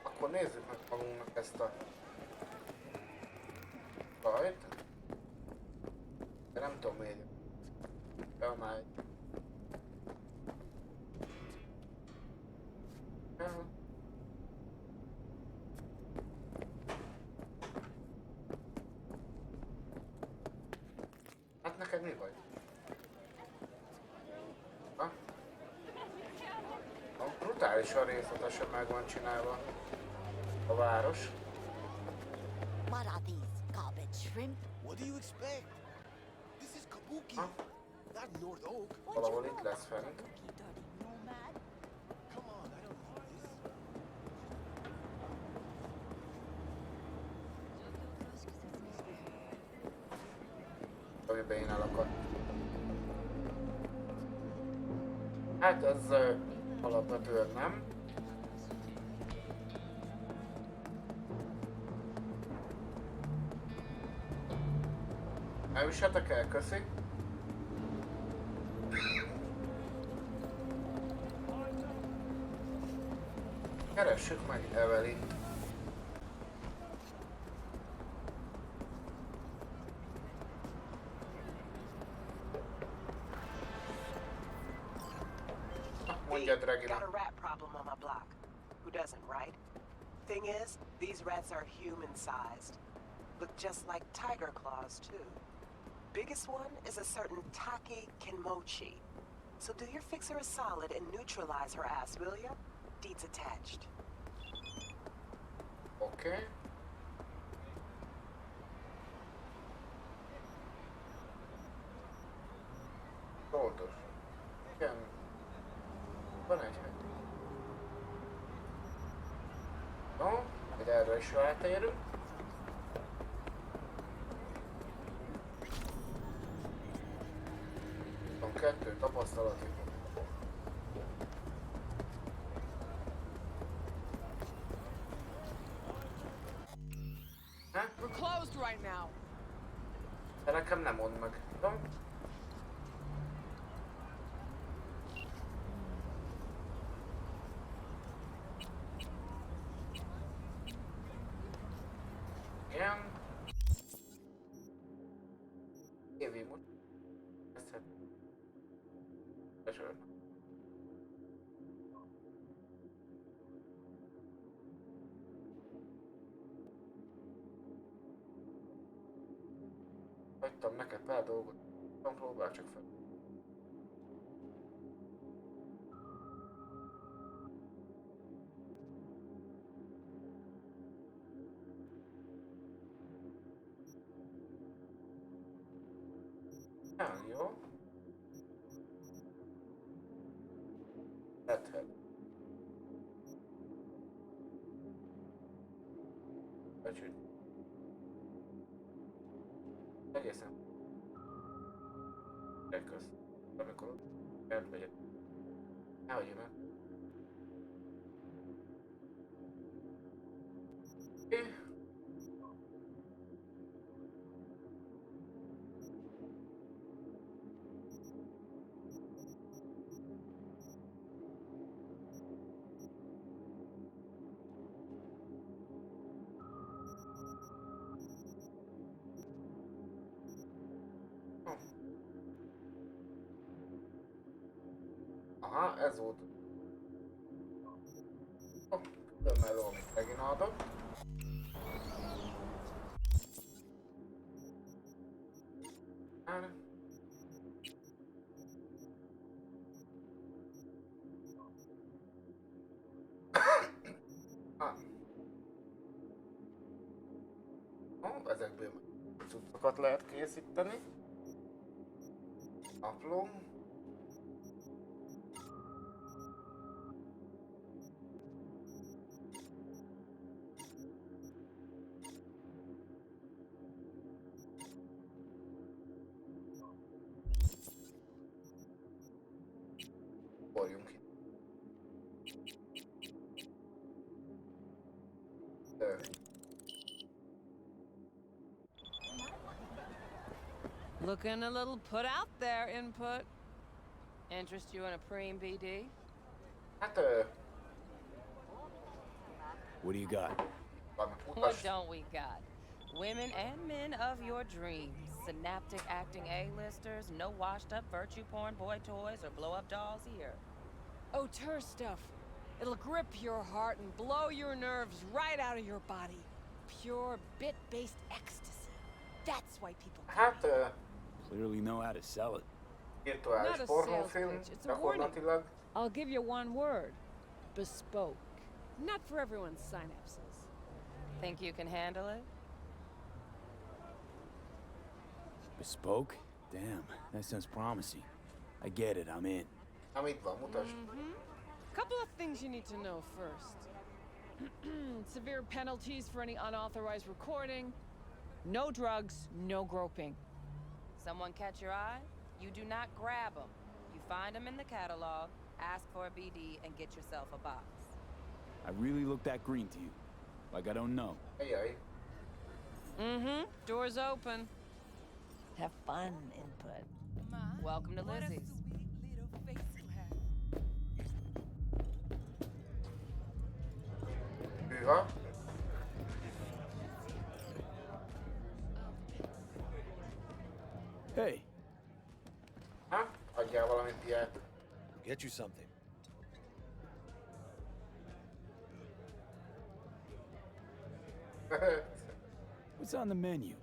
Akkor nézzük meg magunknak ezt a rajt. De nem tudom miért. Ja, már. Hát neked mi vagy? Ha? Brutálisan részletesen meg van csinálva a város. What are these, garbage shrimp? What do you expect? This is Kabuki, Huh? not North Oak. Valahol itt lesz fent. Come on, I don't need this. Amiben én elakadt. Hát ez alapvetően nem. Elvissetek el, köszi. Keressük meg Evelyn-t. Mondjad, Regina. Got a rat problem on my block. Who doesn't, right? Thing is, these rats are human-sized. Look just like tiger claws, too. Biggest one is a certain Taki Kenmochi. So do your fixer a solid and neutralize her ass, will ya? Deeds attached. Okay. Oldos. Igen. Van egy hely. No, hogy erre is rátérünk. Van 2 tapasztalati. We're closed right now. De nekem nem mond meg. No? Igen. Évi most. Ezt besörnek. Hagytam neked pár dolgot. Próbálj csak fel. Jó. Letted. Becsügy. Egészen. Elkösz. Amikor elmegyek. Nehogy meg. Aha, ez volt. Különmeló, amit megint adott. Ezekből cuccokat lehet készíteni. Napló. Forjunk ki. Looking a little put out there, input. Interest you in a preem BD? Hát, What do you got? What don't we got? Women and men of your dreams. Synaptic acting A-listers, no washed-up virtue porn boy toys or blow-up dolls here. Auteur stuff. It'll grip your heart and blow your nerves right out of your body. Pure bit-based ecstasy. That's why people Hát, Clearly know how to sell it. virtuális Not a pornófilm, sales pitch, it's a warning. gyakorlatilag. I'll give you one word. Bespoke. Not for everyone's synapses. Think you can handle it? Bespoke? Damn, that sounds promising. I get it, I'm in. Amit van, mutasd. Couple of things you need to know first. Severe penalties for any unauthorized recording. No drugs, no groping. Someone catch your eye? You do not grab them. You find them in the catalog, ask for a BD, and get yourself a box. I really look that green to you. Like I don't know. Ajaj. Mm-hmm. Door's open. Have fun, input. Welcome to Lizzie's. Durva. Hey. Ha? Adjál valami piát. Get you something. What's on the menu?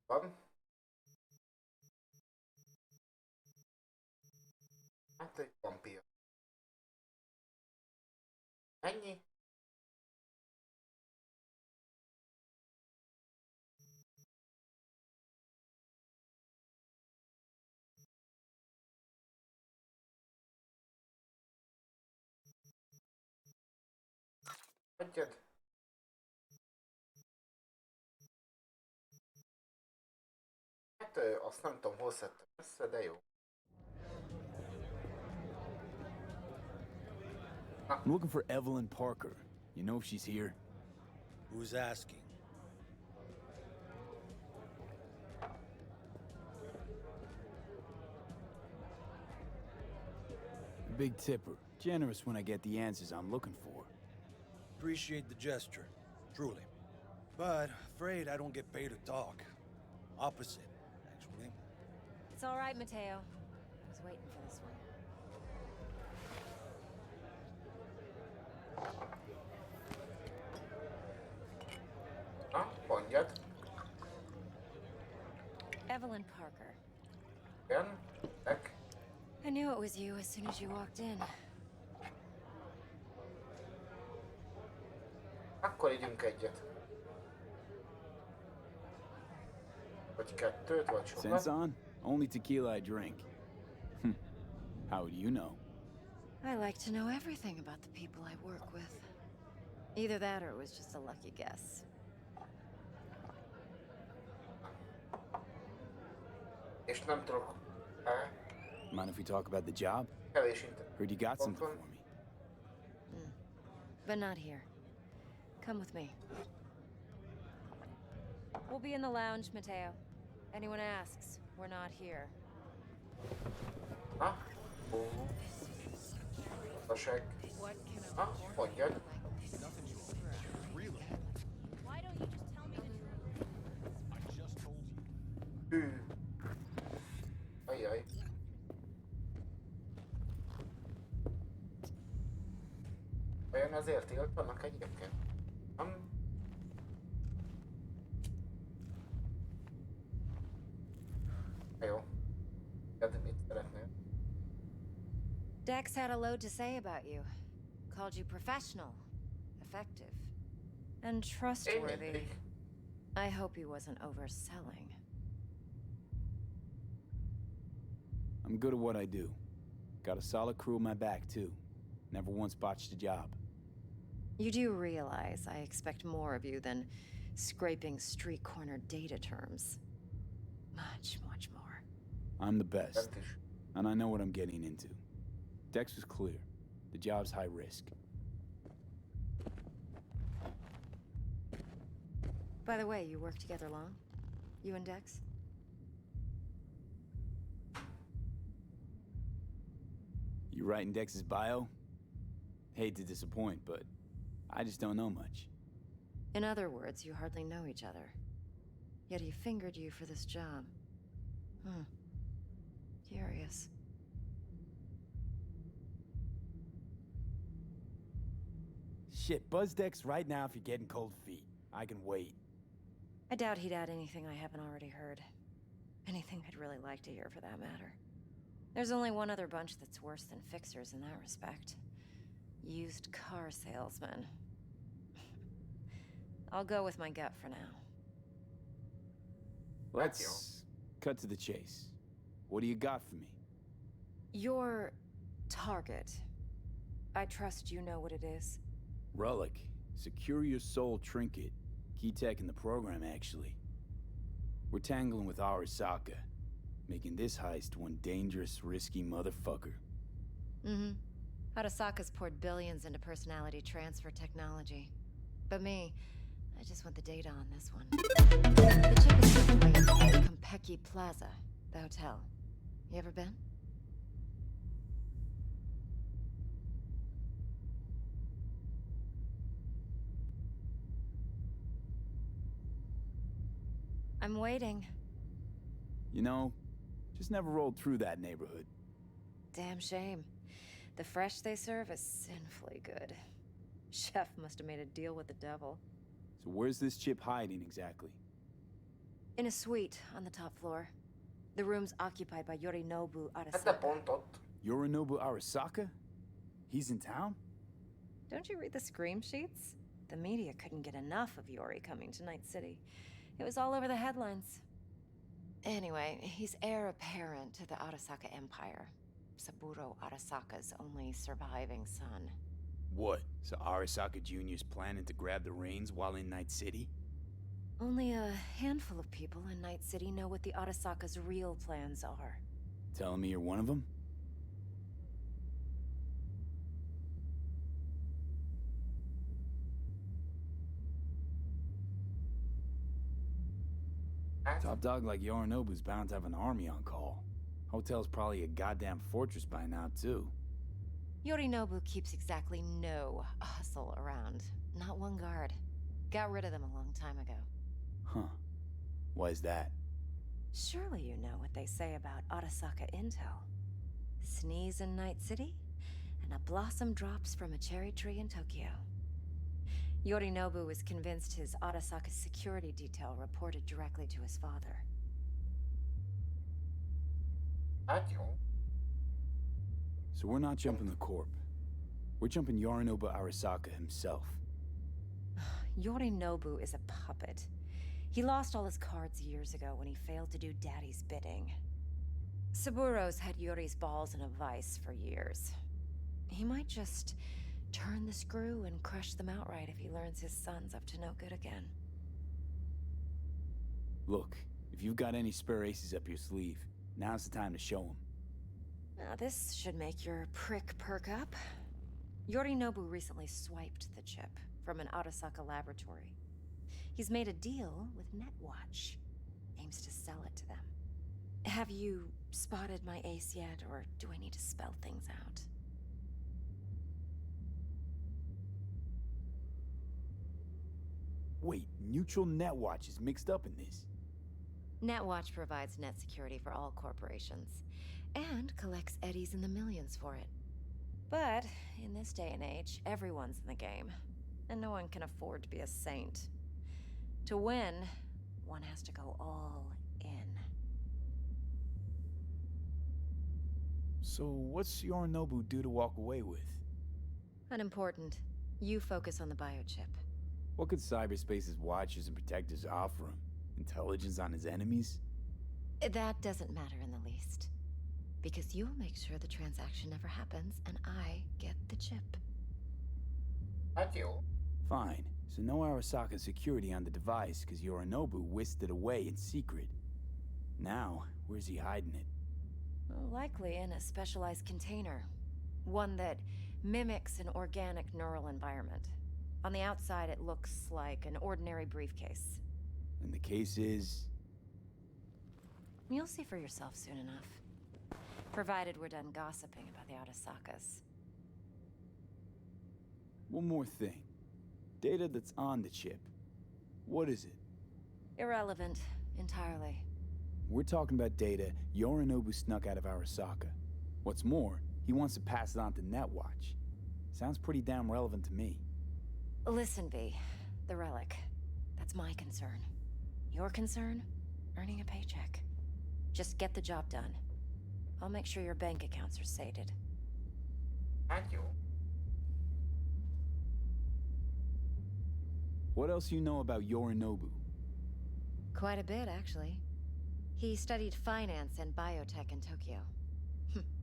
Van? Hát egy vampír. Ennyi? Hagyjad. Hát azt nem tudom, hol szedtem össze, de jó. I'm looking for Evelyn Parker. You know if she's here? Who's asking? Big tipper. Generous when I get the answers I'm looking for. Appreciate the gesture, truly. But afraid I don't get paid to talk. Opposite, actually. It's all right, Mateo. I was waiting for this one. Ha? Mondjad. Evelyn Parker. Igen? Tek. I knew it was you as soon as you walked in. Akkor ígyünk egyet. Vagy kettőt, vagy sokat. Sense on? Only tequila I drink. How do you know? I like to know everything about the people I work with. Either that or it was just a lucky guess. És nem tudok. Mind if we talk about the job? Kevés inter. Heard you got something for me. But not here. Come with me. We'll be in the lounge, Mateo. Anyone asks, we're not here. Ha? Fasság. Ha? Mondjad. Why don't you just tell me the truth? I just told you. Hű. Ajjaj. Olyan azért tiltanak egyébként? Nem? Jó. De mit szeretnél? Dex had a load to say about you. Called you professional, effective, and trustworthy. I hope he wasn't overselling. I'm good at what I do. Got a solid crew on my back, too. Never once botched a job. You do realize I expect more of you than scraping street corner data terms. Much, much more. I'm the best, and I know what I'm getting into. Dex was clear. The job's high risk. By the way, you work together long? You and Dex? You writing Dex's bio? Hate to disappoint, but I just don't know much. In other words, you hardly know each other. Yet he fingered you for this job. Curious. Shit, buzz Dex right now if you're getting cold feet. I can wait. I doubt he'd add anything I haven't already heard. Anything I'd really like to hear, for that matter. There's only one other bunch that's worse than fixers in that respect. Used car salesmen. I'll go with my gut for now. Let's cut to the chase. What do you got for me? Your target. I trust you know what it is. Relic. Secure your soul trinket. Key tech in the program, actually. We're tangling with Arasaka, making this heist one dangerous, risky motherfucker. Arasaka's poured billions into personality transfer technology. But me, I just want the data on this one. The chip is typically in Compeki Plaza, the hotel. You ever been? I'm waiting. You know, just never rolled through that neighborhood. Damn shame. The fresh they serve is sinfully good. Chef must have made a deal with the devil. So where's this chip hiding exactly? In a suite on the top floor. The room's occupied by Yorinobu Hát de Arasaka. pont ott. Yorinobu Arasaka? He's in town? Don't you read the scream sheets? The media couldn't get enough of Yori coming to Night City. It was all over the headlines. Anyway, he's heir apparent to the Arasaka Empire. Saburo Arasaka's only surviving son. What? So Arasaka Jr.'s planning to grab the reins while in Night City? Only a handful of people in Night City know what the Arasaka's real plans are. Telling me you're one of them? Top dog like Yorinobu's bound to have an army on call. Hotel's probably a goddamn fortress by now, too. Yorinobu keeps exactly no hustle around. Not one guard. Got rid of them a long time ago. Huh. Why is that? Surely you know what they say about Arasaka intel. Sneeze in Night City, and a blossom drops from a cherry tree in Tokyo. Yorinobu was convinced his Arasaka security detail reported directly to his father. Hát jó. So we're not jumping the corp. We're jumping Yorinobu Arasaka himself. Yorinobu is a puppet. He lost all his cards years ago when he failed to do Daddy's bidding. Saburo's had Yori's balls in a vice for years. He might just turn the screw and crush them outright if he learns his son's up to no good again. Look, if you've got any spare aces up your sleeve, now's the time to show them. Now, this should make your prick perk up. Yorinobu recently swiped the chip from an Arasaka laboratory. He's made a deal with Netwatch. Aims to sell it to them. Have you spotted my ace yet, or do I need to spell things out? Wait, Neutral Netwatch is mixed up in this. Netwatch provides net security for all corporations, and collects eddies in the millions for it. But in this day and age, everyone's in the game, and no one can afford to be a saint. To win, one has to go all in. So what's Yorinobu due to walk away with? Unimportant. You focus on the biochip. What could cyberspace's watchers and protectors offer him? Intelligence on his enemies? That doesn't matter in the least. Because you'll make sure the transaction never happens, and I get the chip. Hát jó. Fine. So no Arasaka security on the device, because Yorinobu whisked it away in secret. Now, where's he hiding it? Well, likely in a specialized container. One that mimics an organic neural environment. On the outside, it looks like an ordinary briefcase. And the case is... You'll see for yourself soon enough. Provided we're done gossiping about the Arasakas. One more thing. Data that's on the chip. What is it? Irrelevant, entirely. We're talking about data Yorinobu snuck out of Arasaka. What's more, he wants to pass it on to Netwatch. Sounds pretty damn relevant to me. Listen, V. The relic. That's my concern. Your concern? Earning a paycheck. Just get the job done. I'll make sure your bank accounts are sated. Hát jó. What else you know about Yorinobu? Quite a bit, actually. He studied finance and biotech in Tokyo.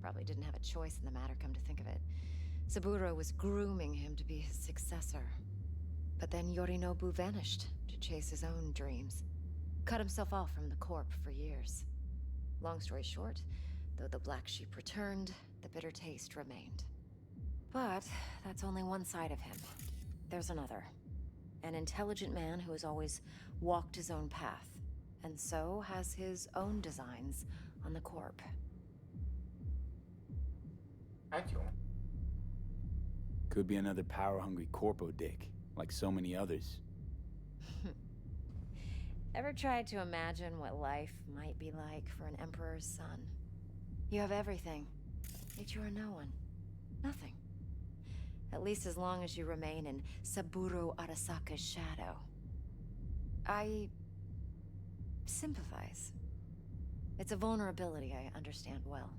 Probably didn't have a choice in the matter, come to think of it. Saburo was grooming him to be his successor. But then Yorinobu vanished to chase his own dreams. Cut himself off from the Corp for years. Long story short, though the black sheep returned, the bitter taste remained. But that's only one side of him. There's another. An intelligent man who has always walked his own path, and so has his own designs on the Corp. Hát jó. Could be another power-hungry corpo dick, like so many others. Ever tried to imagine what life might be like for an emperor's son? You have everything, yet you are no one. Nothing. At least as long as you remain in Saburo Arasaka's shadow. I sympathize. It's a vulnerability I understand well.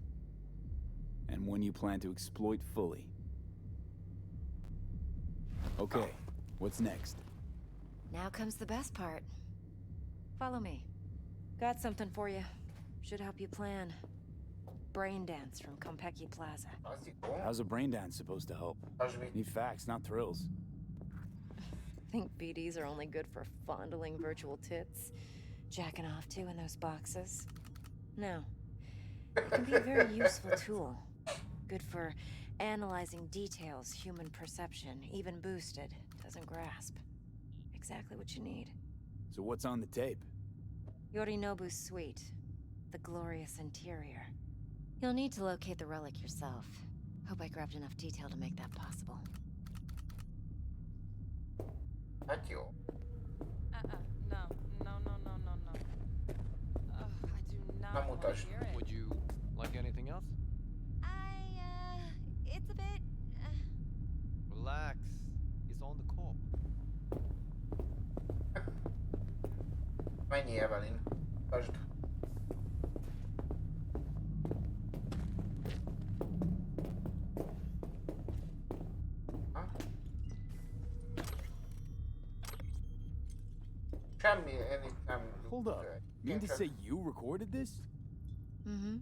And one you plan to exploit fully. Okay, what's next? Now comes the best part. Follow me. Got something for you. Should help you plan. Brain dance from Konpeki Plaza. How's a brain dance supposed to help? Need facts, not thrills. Think BDs are only good for fondling virtual tits? Jacking off to in those boxes? No. It can be a very useful tool. Good for analyzing details human perception, even boosted, doesn't grasp. Exactly what you need. So what's on the tape? Yorinobu's suite. The glorious interior. You'll need to locate the relic yourself. Hope I grabbed enough detail to make that possible. Hát jó. No. I do not Nem want to mutasd. hear it. Would you like anything else? It's a bit. Relax. It's on the corp. Mennyi, Evelyn? Mutasd. Semmi, én itt nem... Hold up. Mean to say you recorded this? Mm-hmm.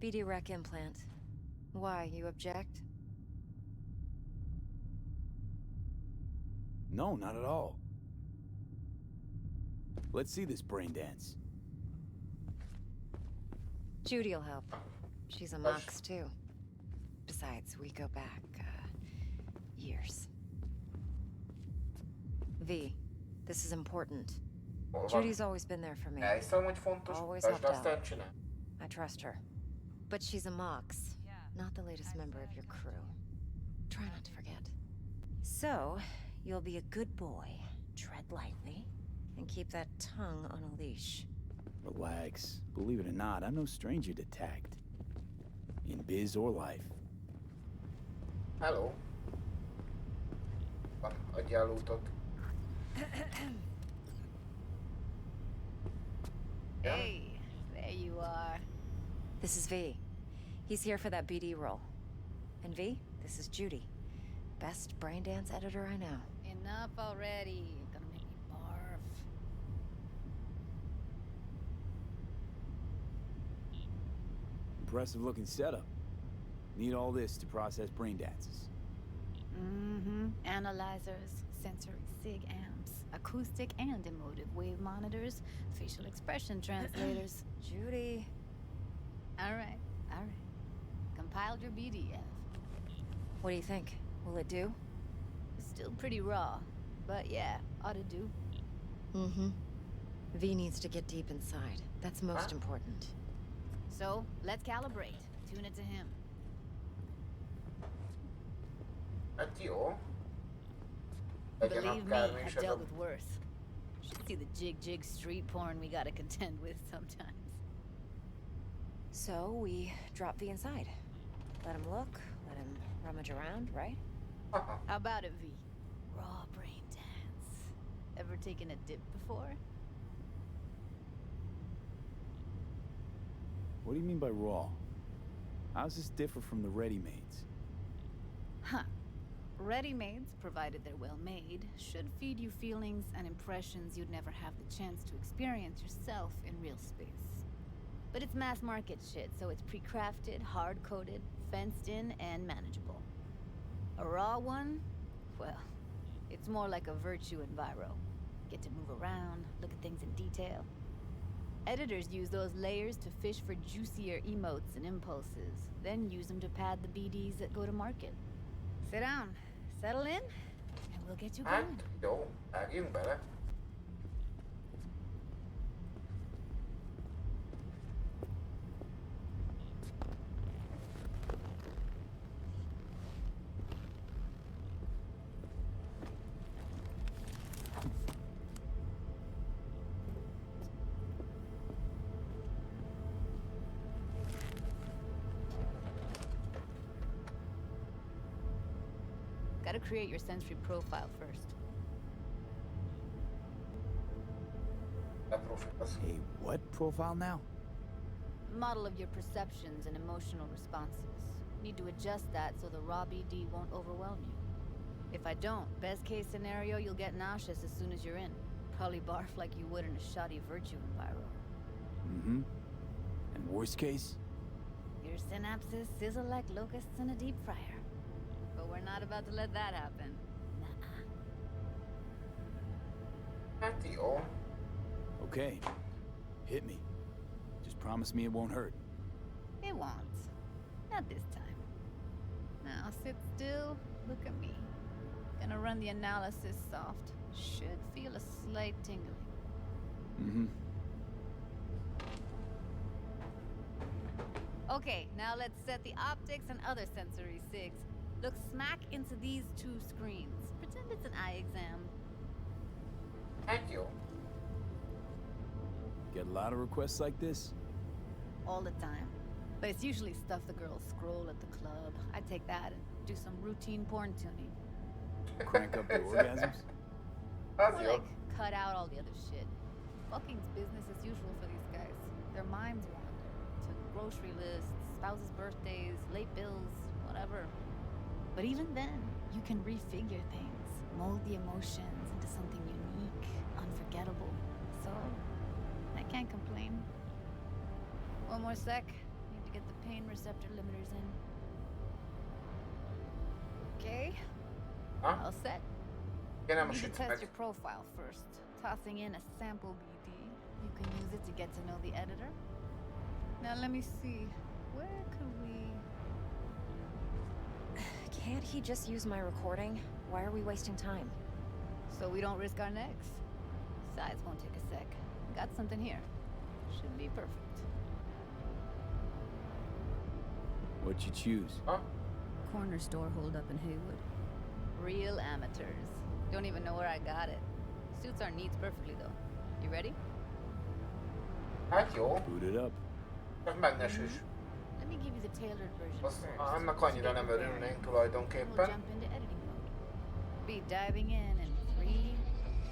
BD rec implant. Why, you object? No, not at all. Let's see this brain dance. Judy'll help. She's a mox, too. Besides, we go back, years. V, this is important. Judy's always been there for me. Elhiszem, hogy fontos, Always mutasd, helped aztán out. csinálj. I trust her. But she's a mox, not the latest member of your crew. Try not to forget. So, you'll be a good boy, tread lightly, and keep that tongue on a leash. Relax. Believe it or not, I'm no stranger to tact. In biz or life. Hello. Van, adjál lootot. Hey, there you are. This is V. He's here for that BD role. And V, this is Judy. Best brain dance editor I know. Enough already. You're gonna make me barf. Impressive looking setup. Need all this to process brain dances. Mm-hmm. Analyzers, sensory sig amps, acoustic and emotive wave monitors, facial expression translators. Judy. All right. Compiled your BDF. What do you think? Will it do? Still pretty raw, but yeah, ought to do. Mm-hmm. V needs to get deep inside. That's most important. So, let's calibrate. Tune it to him. Hát jó. Legyen Believe me, akármi I've is ez a... dealt with worse. Should see the jig street porn we gotta contend with sometimes. So, we drop V inside. Let him look, let him rummage around, right? How about it, V? Raw brain dance. Ever taken a dip before? What do you mean by raw? How's this differ from the ready-mades? Huh. Ready-mades, provided they're well made, should feed you feelings and impressions you'd never have the chance to experience yourself in real space. But it's mass market shit, so it's pre-crafted, hard-coded, fenced in, and manageable. A raw one? Well, it's more like a virtue enviro. Get to move around, look at things in detail. Editors use those layers to fish for juicier emotes and impulses, then use them to pad the BDs that go to market. Sit down, settle in, and we'll get you Hát, going. jó, vágjunk bele. Gotta create your sensory profile first. A what profile now? Model of your perceptions and emotional responses. Need to adjust that so the raw BD won't overwhelm you. If I don't, best case scenario, you'll get nauseous as soon as you're in. Probably barf like you would in a shoddy virtue enviro. Mm-hmm. And worst case? Your synapses sizzle like locusts in a deep fryer. But we're not about to let that happen. Nuh-uh. Okay. Hit me. Just promise me it won't hurt. It won't. Not this time. Now sit still, look at me. Gonna run the analysis soft. Should feel a slight tingling. Mm-hmm. Okay, now let's set the optics and other sensory sigs. Look smack into these two screens. Pretend it's an eye exam. Thank you. Get a lot of requests like this? All the time. But it's usually stuff the girls scroll at the club. I take that and do some routine porn tuning. Crank up your orgasms? Or like, cut out all the other shit. Fucking's business as usual for these guys. Their minds wander to grocery lists, spouses' birthdays, late bills, whatever. But even then, you can refigure things, mold the emotions into something unique, unforgettable. So, I can't complain. One more sec. Need to get the pain receptor limiters in. Okay. Huh? All set. Can I You need to test your profile first. Tossing in a sample BD. You can use it to get to know the editor. Now let me see. Where could we... Can't he just use my recording? Why are we wasting time? So we don't risk our necks. Besides, won't take a sec. Got something here. Should be perfect. What'd you choose? Huh? Corner store hold up in Haywood. Real amateurs. Don't even know where I got it. Suits our needs perfectly though. You ready? Hát jó. Boot it up. Csak meg ne süss. Let me give you the tailored version Azt, first. annak annyira nem örülnénk We'll tulajdonképpen. jump into editing mode. Be diving in 3,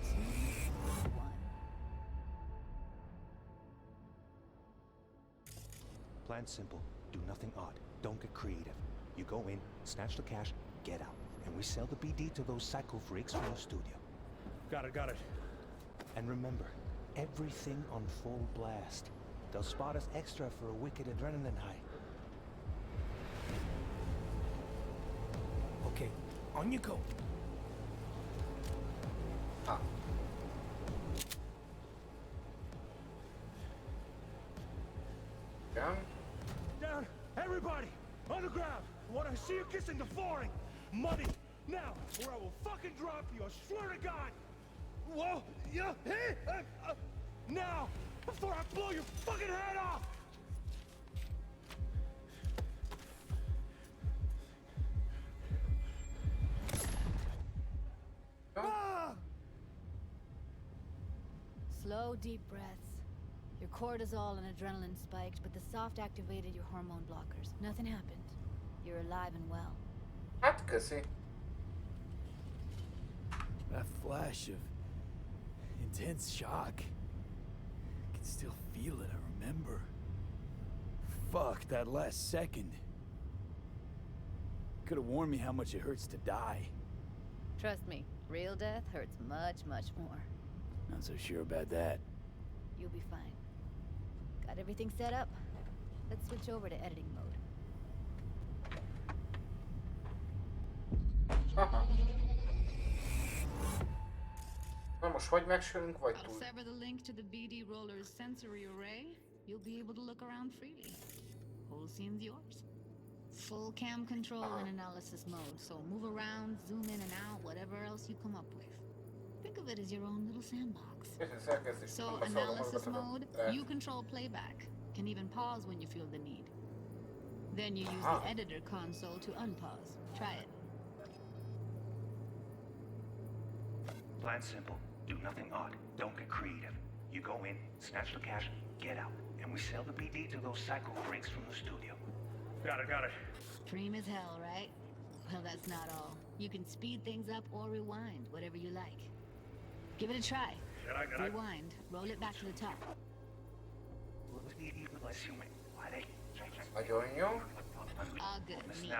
2, 1. Plan simple. Do nothing odd. Don't get creative. You go in, snatch the cash, get out. And we sell the BD to those psycho freaks from the studio. Got it. And remember, everything on full blast. They'll spot us extra for a wicked adrenaline high. Okay, on you go. Ah. Down. Down! Everybody! On the ground! I want to see you kissing the flooring! Money! Now! Or I will fucking drop you! I swear to God! Whoa! Yeah! Hey! Now! Before I blow your fucking head off! Ah! Slow, deep breaths. Your cortisol and adrenaline spiked, but the soft activated your hormone blockers. Nothing happened. You're alive and well. Hát köszi. That flash of intense shock. I can still feel it, I remember. Fuck, that last second. Could have warned me how much it hurts to die. Trust me, real death hurts much, much more. Not so sure about that. You'll be fine. Got everything set up? Let's switch over to editing mode. Aha. Na most vagy megsülünk, vagy I'll túl. sever the link to the BD roller's sensory array. You'll be able to look around freely. Whole scene's yours. Full cam control and analysis mode, so move around, zoom in and out, whatever else you come up with. Think of it as your own little sandbox. So analysis mode, you control playback. Can even pause when you feel the need. Then you use the editor console to unpause. Try it. Plan simple. Do nothing odd. Don't get creative. You go in, snatch the cash, get out. And we sell the BD to those psycho freaks from the studio. Got it. Dream as hell, right? Well, that's not all. You can speed things up or rewind, whatever you like. Give it a try. Rewind. Roll it back to the top. Nagyon jó. All good. Neat.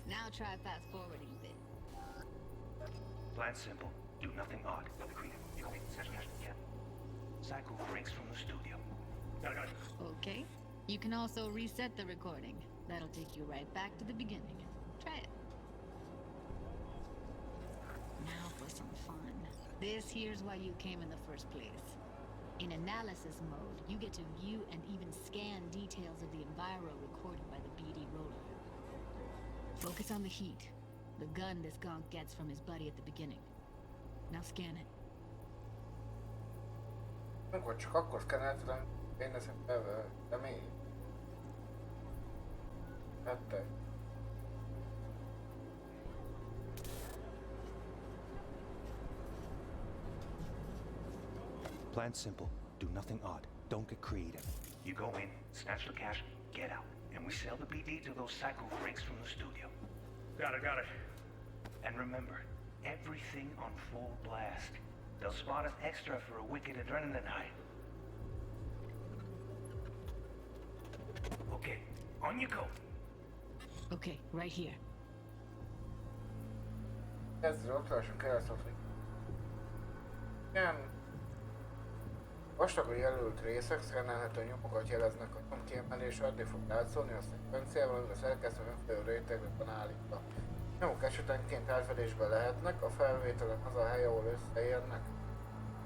Now try fast forwarding a bit. Plan simple. Do nothing odd. Cycle freaks from the studio. Okay. You can also reset the recording. That'll take you right back to the beginning. Try it. Now for some fun. This here's why you came in the first place. In analysis mode, you get to view and even scan details of the enviro recorded by the BD roller. Focus on the heat, the gun this gonk gets from his buddy at the beginning. Now scan it. Amikor csak akkor szkenneltem, én szerintem de még. Vette. Plan simple. Do nothing odd. Don't get creative. You go in, snatch the cash, get out. And we sell the BD to those psycho freaks from the studio. Got it. And remember, everything on full blast. They'll spot us extra for a wicked adrenaline high. Okay, on you go. Okay, right here. Ezzel ott lássunk el, szóval, hogy igen, vastagon jelölt részek szkennelhető nyomokat jeleznek a nyomkiemelés, addig fog látszódni a szekvenciával, amíg a szerkesztő megfelelő rétegre van állítva. Nyomok esetenként átfedésben lehetnek, a felvételen az a hely, ahol összeérnek.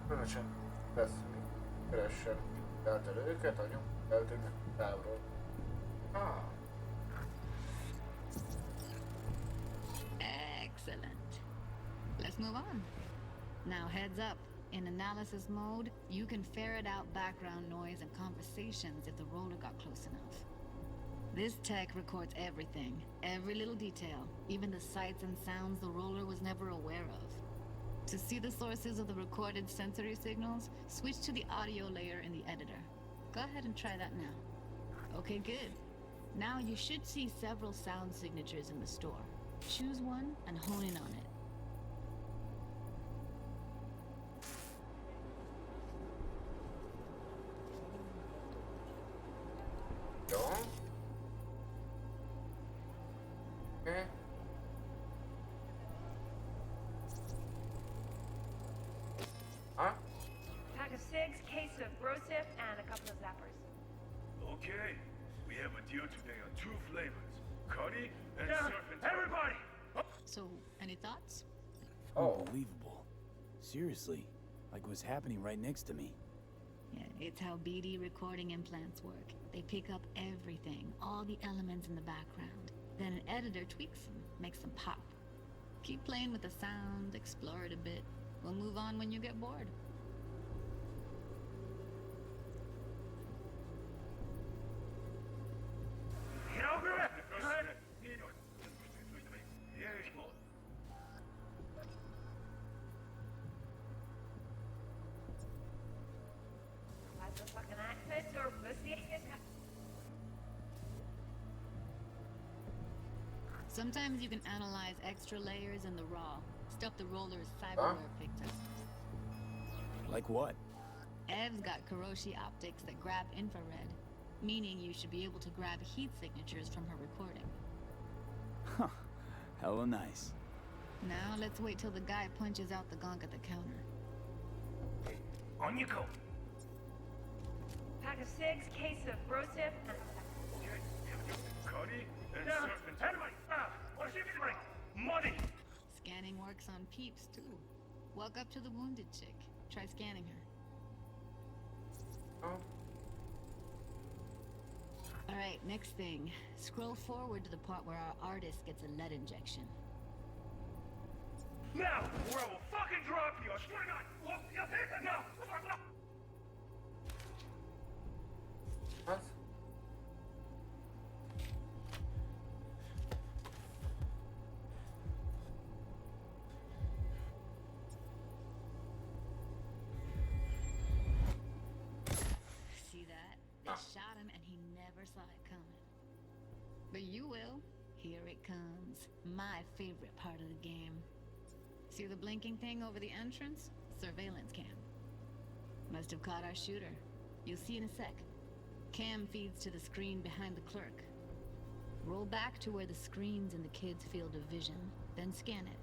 Különösen lesz, hogy keressen eltelő őket, a nyomok eltűnnek távról. Excellent. Let's move on. Now heads up. In analysis mode, you can ferret out background noise and conversations if the roller got close enough. This tech records everything, every little detail, even the sights and sounds the roller was never aware of. To see the sources of the recorded sensory signals, switch to the audio layer in the editor. Go ahead and try that now. Okay, good. Now you should see several sound signatures in the store. Choose one and hone in on it. Jó. Oké. Pack of cigs, case of brosif, and a couple of zappers. Okay, we have a deal today on 2 flavors. Cuddy and surf and everybody! So, any thoughts? Unbelievable. Seriously, like what's happening right next to me. Yeah, it's how BD recording implants work. They pick up everything, all the elements in the background. Then an editor tweaks them, makes them pop. Keep playing with the sound, explore it a bit. We'll move on when you get bored. What's the fucking access or pussy? Sometimes you can analyze extra layers in the raw, stuff the roller's cyberware picked up. Like what? Ev's got Kuroshi optics that grab infrared, meaning you should be able to grab heat signatures from her recording. Huh. Hella nice. Now let's wait till the guy punches out the gonk at the counter. On you go. Pack of cigs, case of brosif, and... Cuddy and surf and everybody! What's your bring? Money! Scanning works on peeps, too. Walk up to the wounded chick. Try scanning her. Alright, next thing. Scroll forward to the part where our artist gets a lead injection. Now, or I will fucking drop you! I swear to God! Now! What? See that? They shot him and he never saw it coming. But you will. Here it comes. My favorite part of the game. See the blinking thing over the entrance? Surveillance cam. Must have caught our shooter. You'll see in a sec. Cam feeds to the screen behind the clerk. Roll back to where the screen's in the kid's field of vision, then scan it.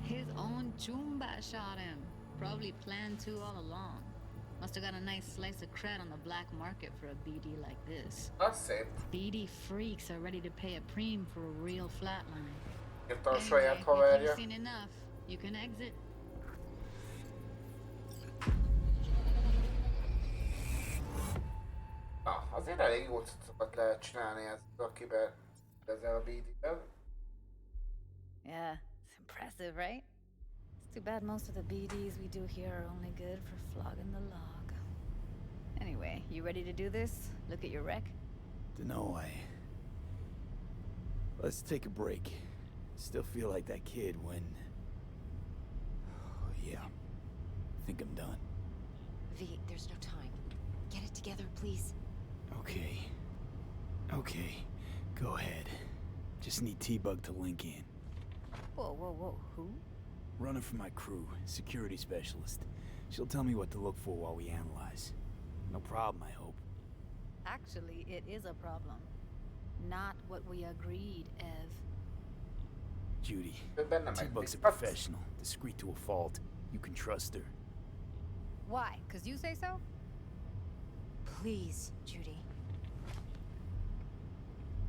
His own Chumba shot him. Probably planned to all along. Must have got a nice slice of cred on the black market for a BD like this. Azt szép. BD freaks are ready to pay a preem for a real flatline. Írta a saját haverja. You've seen enough. You can exit. Na, azért elég jó cuccokat lehet csinálni ezzel a BD-vel. Yeah, it's impressive, right? It's too bad most of the BDs we do here are only good for flogging the log. Anyway, you ready to do this? Look at your rec? Dunno, Let's take a break. Still feel like that kid when... Oh, yeah. I think I'm done. V, there's no time. Get it together, please. Okay. Okay. Go ahead. Just need T-Bug to link in. Whoa, whoa, whoa. Who? Runner for my crew, security specialist. She'll tell me what to look for while we analyze. No problem, I hope. Actually, it is a problem. Not what we agreed, Ev. Judy, T-Bug's a professional, discreet to a fault. You can trust her. Why? 'Cause you say so? Please, Judy.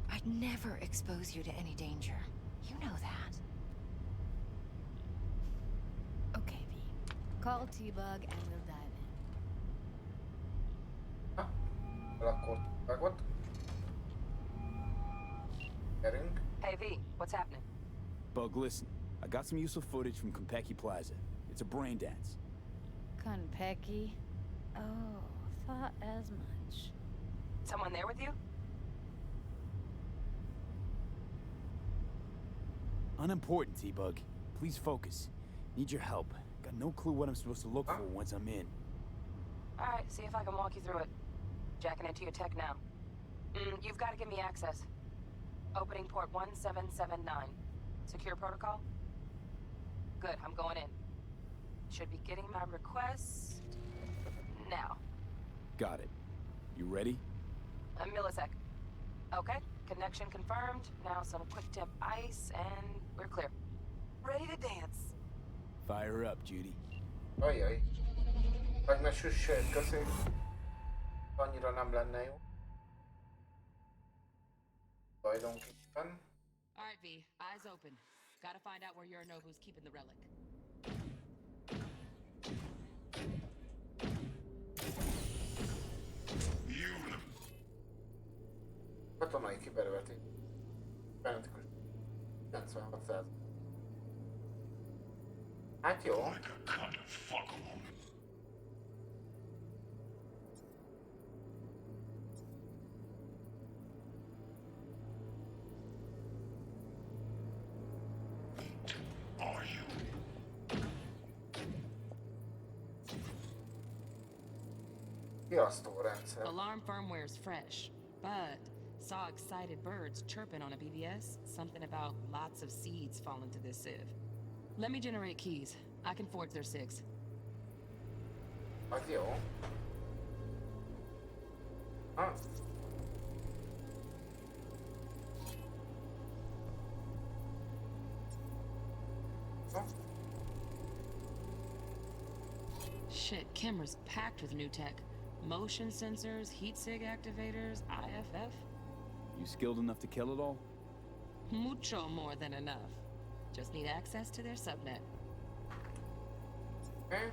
I'd never expose you to any danger. You know that. Okay, V. Call T-Bug and we'll dive in. Akkor T-Bugot. Gyerünk. Hey V, what's happening? Bug, listen. I got some useful footage from Konpeki Plaza. It's a brain dance. Konpeki? Oh, thought as much. Someone there with you? Unimportant, T-Bug. Please focus. Need your help. Got no clue what I'm supposed to look for once I'm in. Alright, see if I can walk you through it. Jacking into your tech now. You've got to give me access. Opening port 1779. Secure protocol? Good, I'm going in. Should be getting my request... now. Got it. You ready? A millisec. Okay, connection confirmed. Now some quick tip ice and we're clear. Ready to dance. Fire up, Judy. Ajjaj. Meg ne süssön, köszi. Annyira nem lenne jó. Tulajdonképpen. Alright, V. Eyes open. Gotta find out where Yorinobu's keeping the relic. Katonai kibervetés. Fenetikus. 96%. Hát jó. Riasztórendszer. Alarm firmware's fresh, but saw excited birds chirping on a BBS. Something about lots of seeds falling to this sieve. Let me generate keys. I can forge their SIGs. Az jó. Ah. Shit, camera's packed with new tech. Motion sensors, heat sig activators, IFF. You skilled enough to kill it all? Mucho more than enough. Just need access to their subnet. Okay.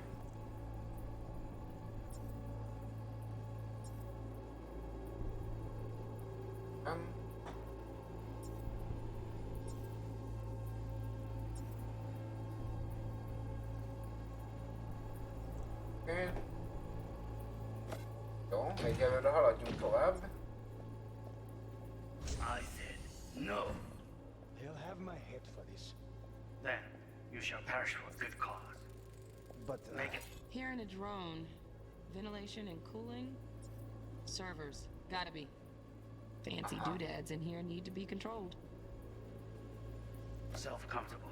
Oké. Jó, egyelőre haladjunk tovább. I said no. They'll have my head for this. Then you shall perish for a good cause. But make it. Here in a drone, ventilation and cooling, servers, gotta be. Fancy doodads in here need to be controlled. Self-comfortable.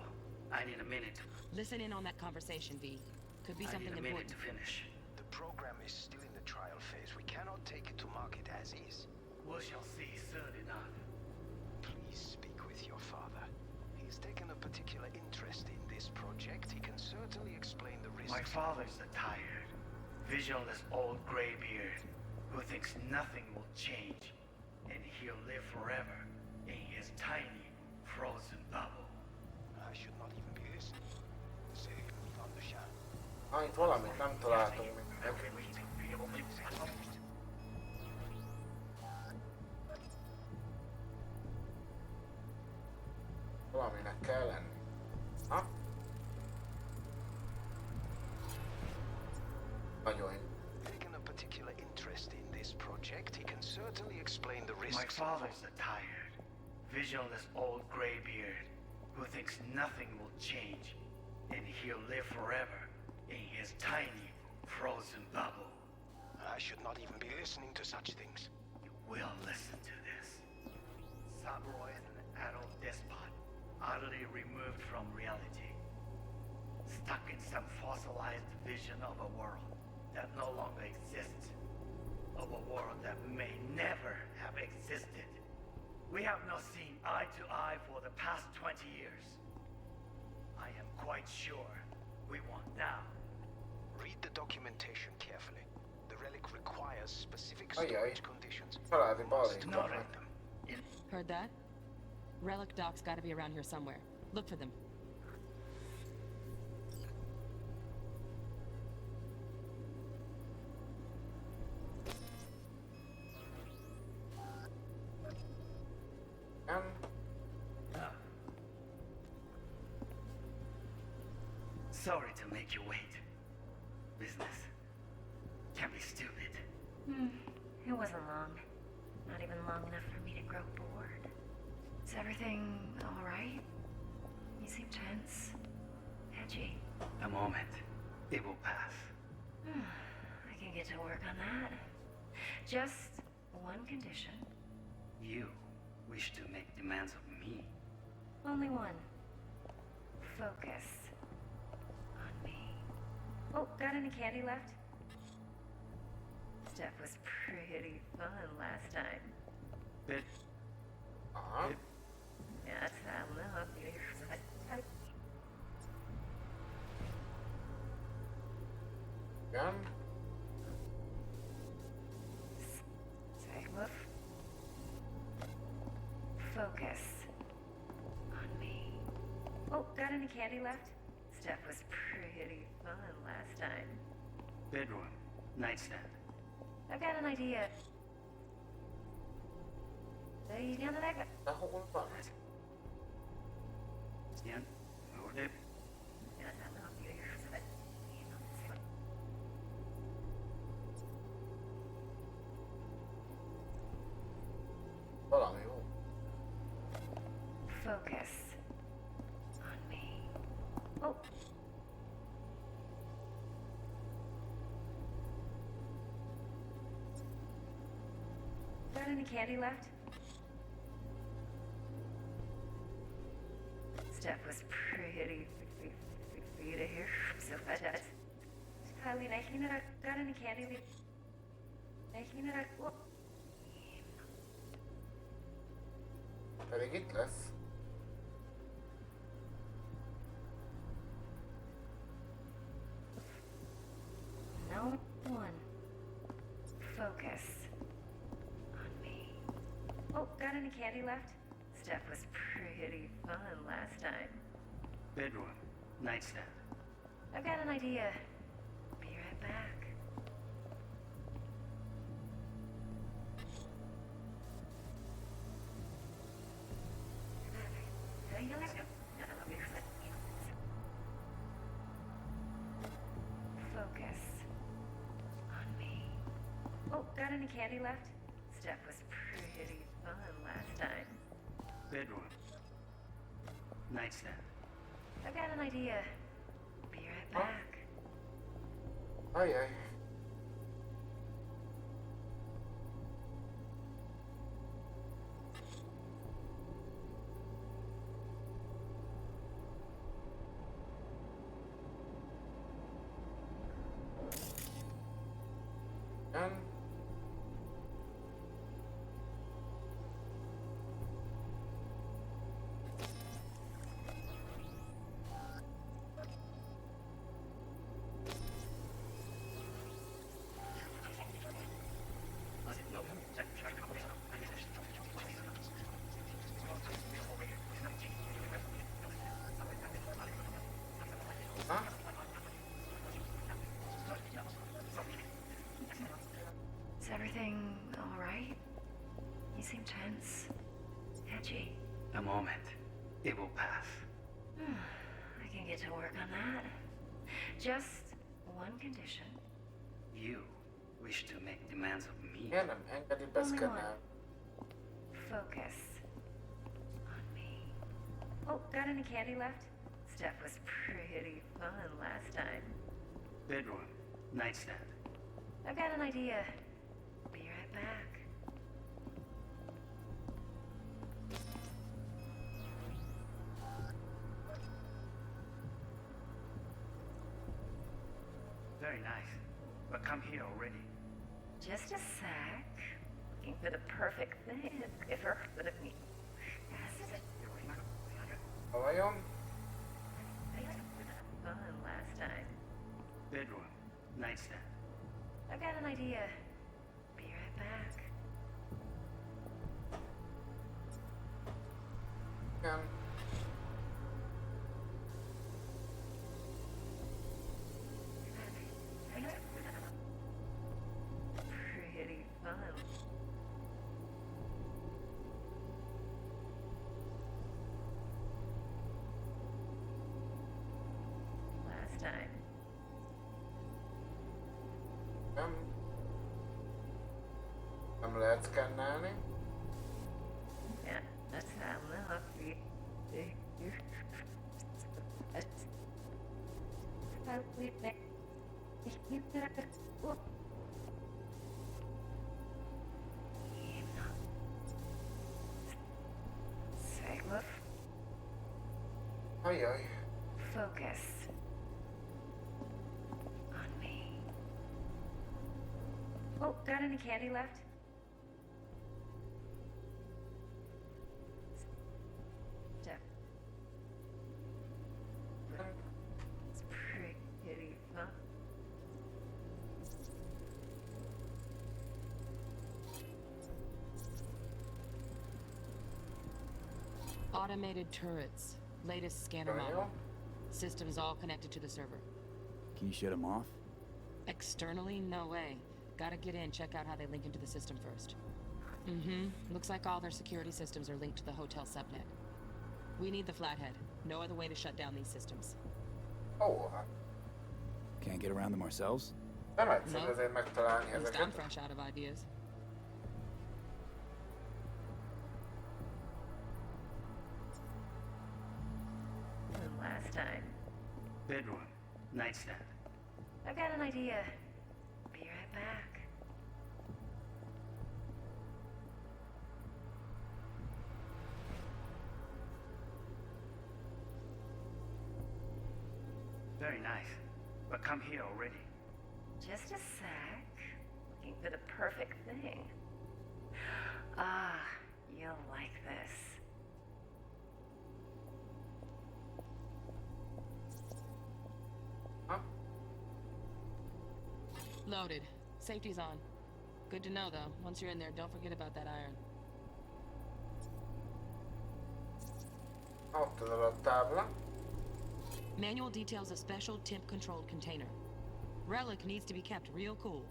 I need a minute. Listen in on that conversation, V. Could be something I need a minute important. to finish. The program is still in the trial phase. We cannot take it to market as is. We shall see soon enough. Please speak with your father. He's taken a particular interest in this project. He can certainly explain the risks. My father's a tired, visionless old graybeard who thinks nothing will change, and he'll live forever in his tiny, frozen bubble. I should not even be listening. Say, understand. Itt valamit nem találtunk még. Valaminek kell lenni. Ha? Nagyon jó. Taken a particular interest in this project. He can certainly explain the risks. My father's a tired, visionless old graybeard who thinks nothing will change, and he'll live forever in his tiny, frozen bubble. I should not even be listening to such things. You will listen to this. Saburo is an adult despot, utterly removed from reality, stuck in some fossilized vision of a world that no longer exists, of a world that may never have existed. We have not seen eye to eye for the past 20 years. I am quite sure we want now. Read the documentation carefully. The relic requires specific Ajaj. storage conditions. Családi balé. Heard that? Relic docs gotta be around here somewhere. Look for them. Sorry to make you wait. Business can be stupid. It wasn't long. Not even long enough for me to grow bored. Is everything alright? You seem tense. Edgy. A moment. It will pass. I can get to work on that. Just one condition. You wish to make demands of me. Only one. Focus on me. Oh, got any candy left? Stuff was pretty fun last time. Bit. That's how love you. Igen. Say woof. Focus on me. Oh, got any candy left? Stuff was pretty fun last time. Bedroom. Nightstand. I've got an idea. Lay down the neck. Stand. Hold it. Valami jó. Focus on me. Oh. Got any candy left? Stuff was pretty for you to hear. I'm so fat. Kylie, got any candy left? Oh. Pedig itt lesz. No one. Focus on me. Oh, got any candy left? Stuff was pretty fun last time. Bedroom. Nightstand. I've got an idea. Be right back. Focus Oh, got any candy left? Stuff was pretty fun last time. Bedroom. Nightstand. I've got an idea. Be right back. Aye, aye. And huh? Is everything all right? You seem tense. Edgy. A moment. It will pass. I can get to work on that. Just one condition. You wish to make demands of me? Miért nem engedi beszkennel? Focus on me. Oh, got any candy left? Stuff was pretty fun last time. Bedroom. Nightstand. I've got an idea. Be right back. Very nice. But come here already. Just a sec. Looking for the perfect thing. If her with me. Vajon? Fun last time. Bedroom. Nightstand. I've got an idea. Be right back. Igen. Pretty fun. Last time. Nem lehet szkennelni. Yeah, that's how enough. Safe. Ajaj. Focus on me. Oh, got any candy left? Step. It's pretty fun. Automated turrets. Latest scanner model. Systems all connected to the server. Can you shut them off? Externally, no way. Gotta get in, check out how they link into the system first. Looks like all their security systems are linked to the hotel subnet. We need the flathead. No other way to shut down these systems. Oh. Can't get around them ourselves? Nem egyszerű azért megtalálni At least I'm ezeket. fresh out of ideas. Last time. Bedroom. Nightstand. I've got an idea. Be right back. Very nice. But come here already. Just a sec. Looking for the perfect thing. Ah, you'll like this. Loaded. Safety's on. Good to know, though. Once you're in there, don't forget about that iron. Ott az a tábla. Manual details a special temp-controlled container. Relic needs to be kept real cool.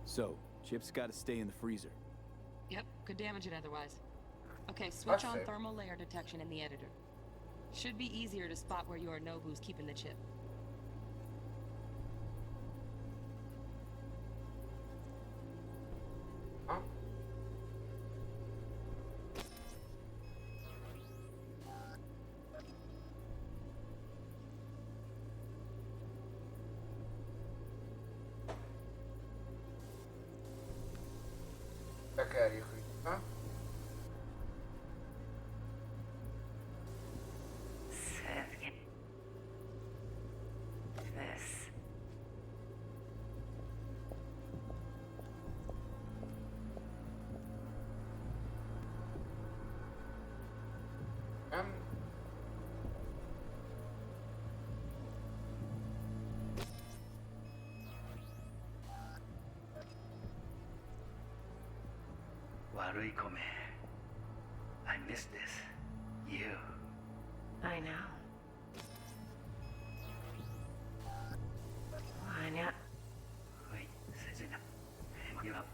So, Chip's gotta stay in the freezer. Yep, could damage it otherwise. Okay, switch on safe. thermal layer detection in the editor. Should be easier to spot where Yorinobu's keeping the chip. Ha? Tekerjük vissza. This. Nem? Warui-kome. I miss this. You. I know. Anya. Wait, Sejina. Give up.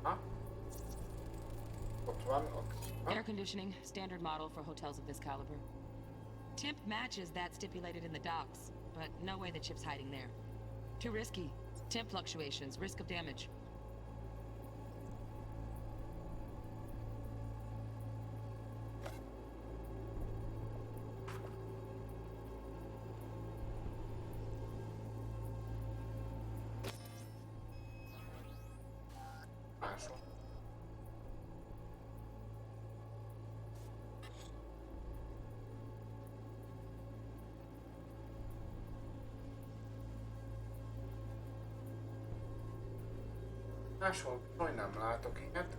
Ha? Ott van, ott. Ha? Air conditioning, standard model for hotels of this caliber. Temp matches that stipulated in the docs, but no way the chip's hiding there. Too risky. Temp fluctuations, risk of damage. Máshol. Máshol hogy nem látok ilyet.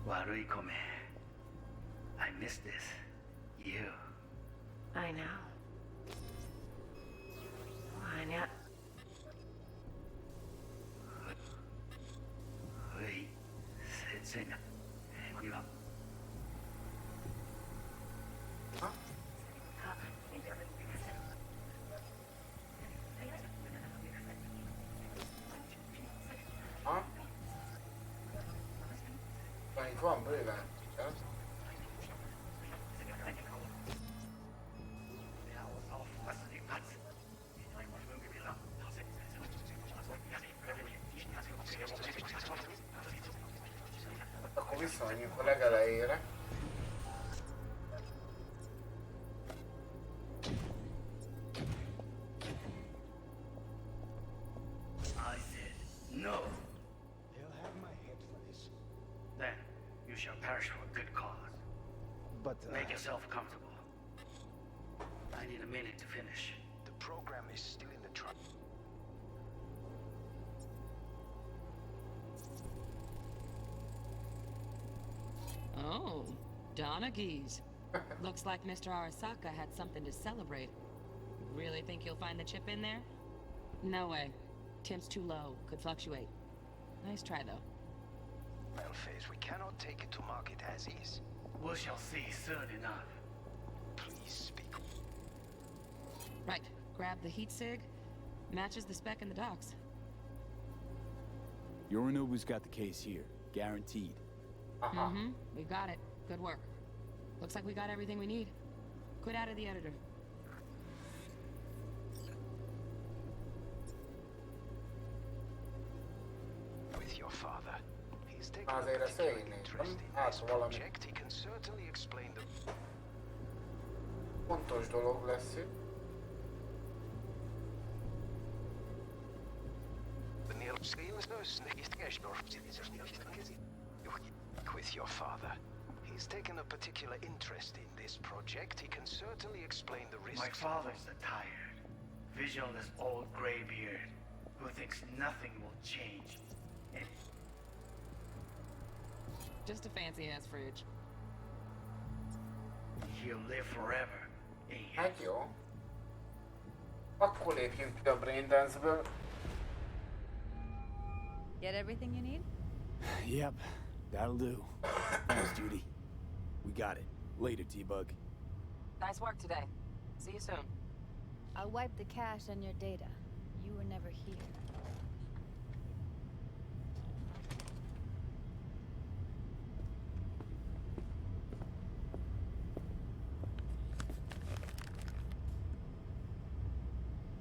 Warui-kome. I miss this. You. I know. Anya. Wait, Sejina. Give up. Ha? Ha? Itt van bőven. Ez? Akkor visszamegyünk a legelejére. I said no. They'll have my head for this. Then you shall perish for a good cause. But Make yourself comfortable. I need a minute to finish. The program is still in the truck. Oh, Donaghy's. Looks like Mr. Arasaka had something to celebrate. Really think you'll find the chip in there? No way. Temp's too low. Could fluctuate. Nice try, though. Well, Faze, we cannot take it to market as is. We shall see soon enough. Please speak. Right. Grab the heat sig. Matches the spec in the docs. Yorinobu's got the case here. Guaranteed. Mm-hmm. We got it. Good work. Looks like we got everything we need. Quit out of the editor. With your father. He's taken a Azért ezt particular végignéztem. interest in Hát this valami project. He can certainly explain the... fontos dolog lesz itt. With your father. He's taken a particular interest in this project. He can certainly explain the risks. My father's a tired, visionless old graybeard who thinks nothing will change. And Just a fancy-ass fridge. he'll live forever, ain't he? Hát jó. Akkor lépjünk ki a Braindance-ből. Get everything you need? Yep, that'll do. Thanks, Judy. We got it. Later, T-Bug. Nice work today. See you soon. I'll wipe the cache on your data. You were never here.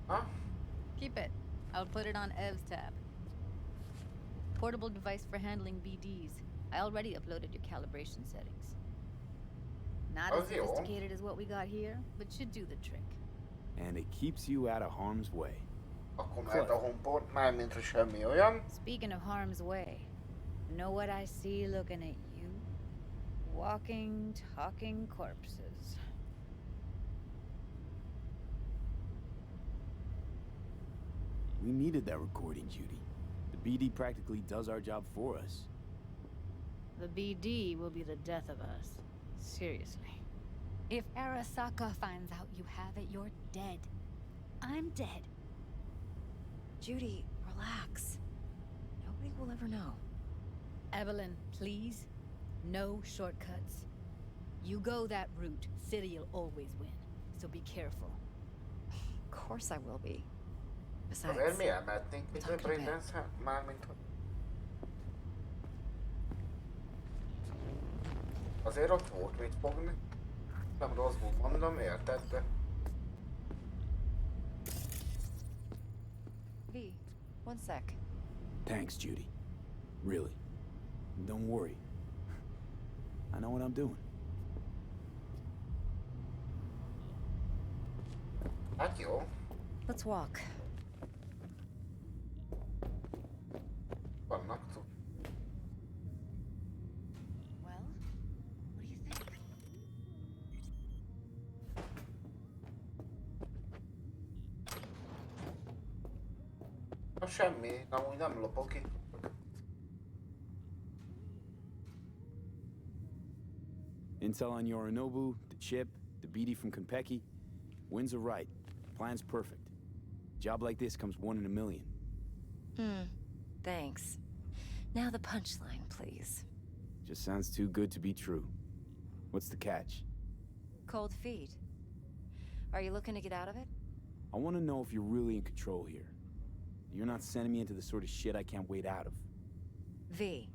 Huh? Keep it. I'll put it on Ev's tab. Portable device for handling BDs. I already uploaded your calibration settings. Not as sophisticated as what we got here, but should do the trick. And it keeps you out of harm's way. Akkor mehet a homeport, mármint, hogy semmi olyan. Speaking of harm's way, know what I see looking at you? Walking, talking corpses. We needed that recording, Judy. The BD practically does our job for us. The BD will be the death of us. Seriously. If Arasaka finds out you have it, you're dead. I'm dead. Judy, relax. Nobody will ever know. Evelyn, please. No shortcuts. You go that route, City'll always win. So be careful. Of course I will be. Besides, Azért mi elmehetnénk itt a Braindance-hez? Mármint, hogy... Azért ott volt mit fogni. Nem rosszul mondom, érted, de... V, one sec. Thanks, Judy. Really. Don't worry. I know what I'm doing. Hát jó. Let's walk. Vannak cucc. Well, what do you think? Na semmi, amúgy nem lopok ki. Intel on Yorinobu, the chip, the BD from Konpeki. Winds are right. Plan's perfect. Job like this comes 1 in a million. Thanks. Now the punchline, please. Just sounds too good to be true. What's the catch? Cold feet. Are you looking to get out of it? I want to know if you're really in control here. You're not sending me into the sort of shit I can't wait out of. V,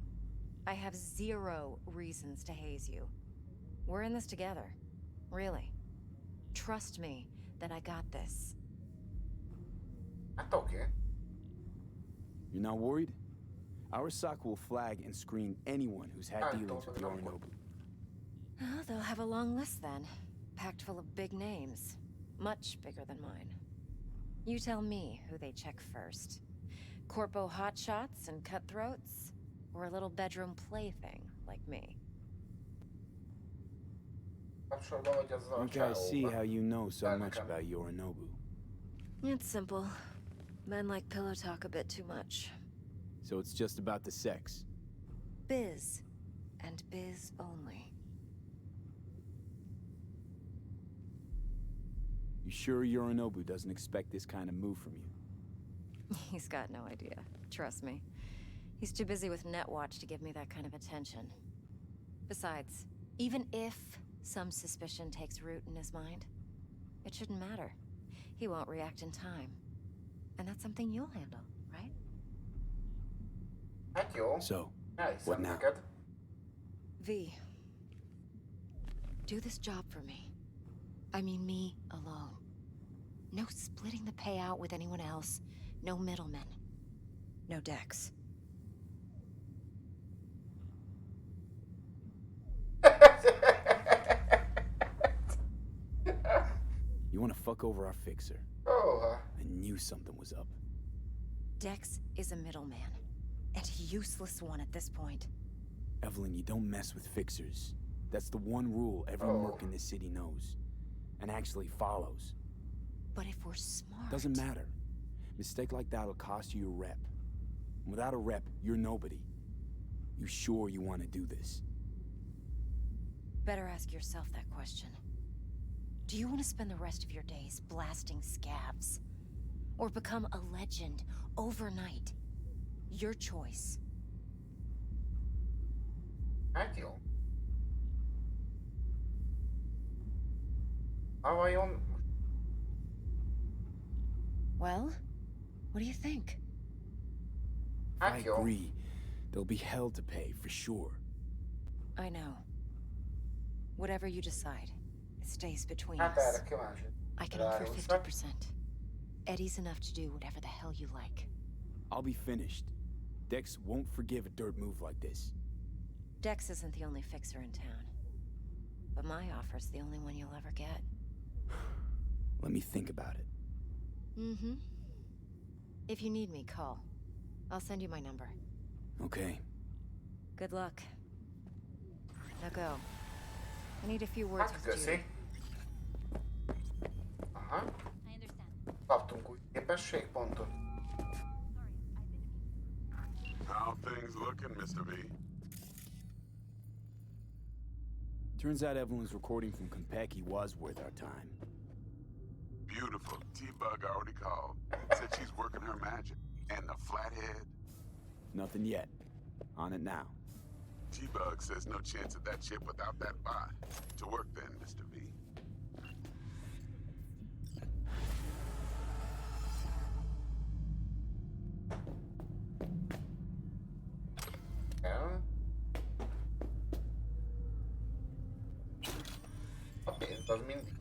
I have 0 reasons to haze you. We're in this together. Really. Trust me that I got this. Hát oké. You're not worried? Arasaka will flag and screen anyone who's had dealings with Yorinobu. Oh, they'll have a long list then. Packed full of big names. Much bigger than mine. You tell me who they check first. Corpo hotshots and cutthroats? Or a little bedroom plaything like me? Okay, I see how you know so much about Yorinobu. It's simple. Men like pillow talk a bit too much. So it's just about the sex? Biz. And biz only. You sure Yorinobu doesn't expect this kind of move from you? He's got no idea. Trust me. He's too busy with Netwatch to give me that kind of attention. Besides, even if some suspicion takes root in his mind, it shouldn't matter. He won't react in time. And that's something you'll handle, right? Hát jó. So, Elhiszem what now? neked. V. Do this job for me. I mean me alone. No splitting the payout with anyone else. No middlemen. No Dex. You want to fuck over our fixer? Oh, I knew something was up. Dex is a middleman. And a useless one at this point. Evelyn, you don't mess with fixers. That's the one rule every merc in this city knows. And actually follows. But if we're smart... Doesn't matter. Mistake like that'll cost you your rep. Without a rep, you're nobody. You sure you want to do this? Better ask yourself that question. Do you want to spend the rest of your days blasting scabs? Or become a legend overnight? Your choice. Hát jó. vajon? Well, what do you think? If I agree, there'll be hell to pay, for sure. I know. Whatever you decide, it stays between Hát us. erre kíváncsi. I can offer Elárulsz? 50%. Eddie's enough to do whatever the hell you like. I'll be finished. Dex won't forgive a dirt move like this. Dex isn't the only fixer in town. But my offer's the only one you'll ever get. Let me think about it. Mm-hmm. If you need me, call. I'll send you my number. Okay. Good luck. Now go. I need a few words Hát with köszi. Judy. Aha. Kaptunk új képességpontot. How things looking, Mr. V? Turns out Evelyn's recording from Konpeki was worth our time. Beautiful. T-Bug already called. Said she's working her magic. And the flathead? Nothing yet. On it now. T-Bug says no chance of that chip without that bot. To work then, Mr. V. El. A pénz az mindig.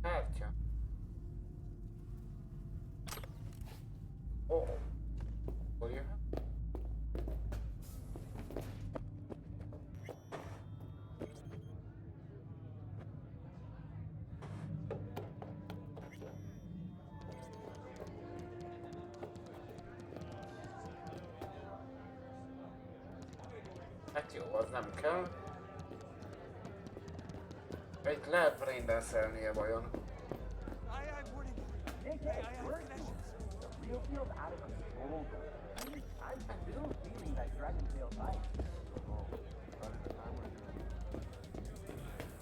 Kártya. Oh. Hol jöhet? Hát jó, az nem kell. Egy lehet braindance-elnie vajon.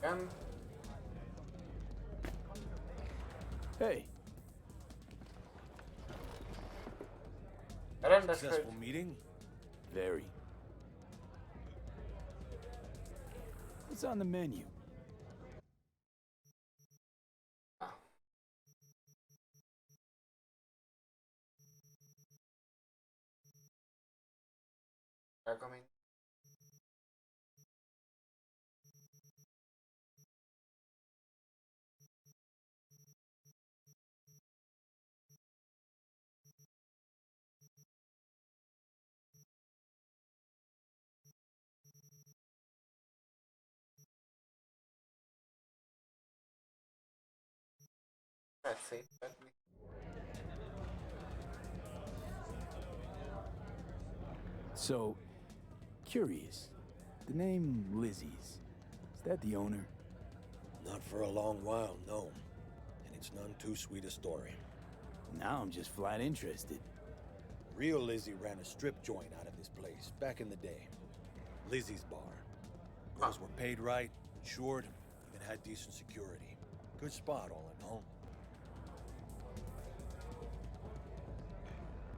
Igen. Hey. Rendes Successful hölgy. meeting? Very. What's on the menu? Elkemény. Lehet szétvenni. So, curious. The name Lizzie's. Is that the owner? Not for a long while, no. And it's none too sweet a story. Now I'm just flat interested. Real Lizzie ran a strip joint out of this place back in the day. Lizzie's Bar. Girls were paid right, insured, even had decent security. Good spot, all in all.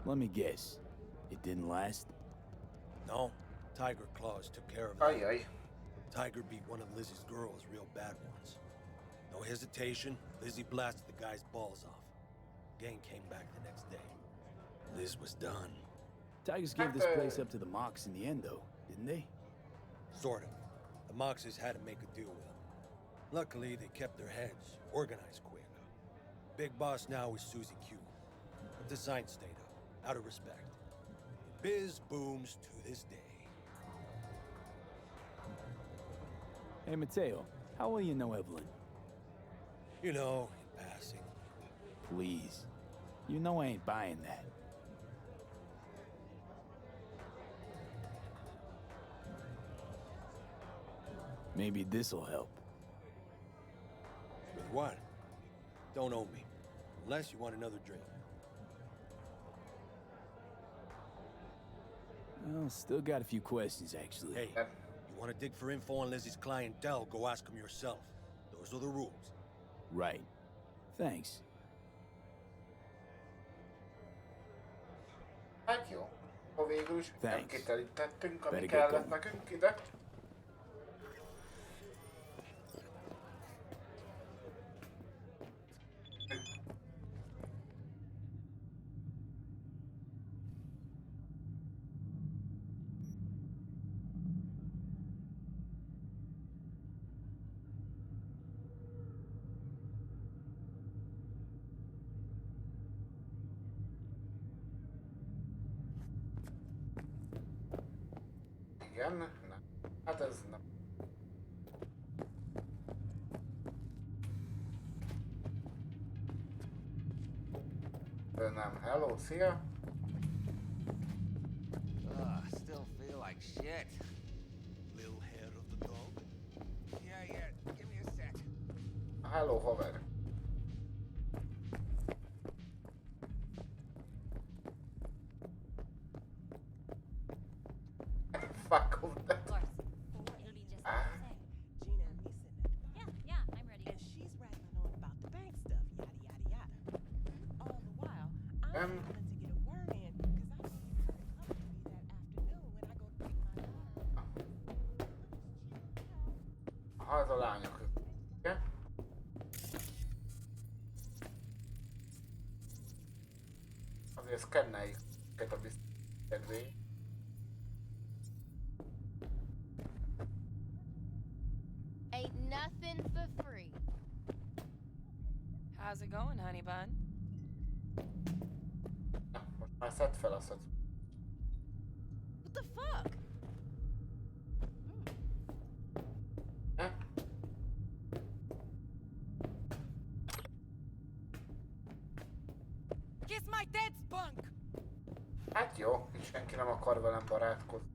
Let me guess. It didn't last? No, Tiger Claws took care of it. Aye, aye. Tiger beat one of Lizzie's girls real bad once. No hesitation, Lizzie blasted the guy's balls off. Gang came back the next day. Liz was done. Tigers gave this place up to the Mox in the end, though, didn't they? Sort of. The Moxes had to make a deal with them. Luckily, they kept their heads, organized quick. Big boss now is Susie Q. But the sign stayed up, out of respect. Biz booms to this day. Hey, Mateo, how well you know Evelyn? You know, in passing. Please. You know I ain't buying that. Maybe this'll help. With what? Don't owe me. Unless you want another drink. Well, still got a few questions, actually. Hey, you want to dig for info on Lizzie's clientele, go ask them yourself. Those are the rules. Right. Thanks. Hát jó. Ha végül is nem Thanks. kiterítettünk, ami Better get kellett going. nekünk ide. igen, nem. Hát ez nem. Nem, hello, szia! Still feel like shit. Little hair of the dog? Yeah, give me a sec. Hello, haver. Fuck off that. Yeah, I'm ready. And she's rattling on about the bank stuff, yada yada yada. All the while, I'm Um. struggling to get a word in because I know you heard it coming to me that afternoon when I go to pick my daughter. Ha, ez a lányok. Igen? Azért szkenneljük őket a biztonság kedvéért. Ain't nothing for free. How's it going, honey bun? Na, most már szedd fel azt, hogy What the fuck? ne? Kiss my dead spunk! Hát jó, itt senki nem akar velem barátkozni.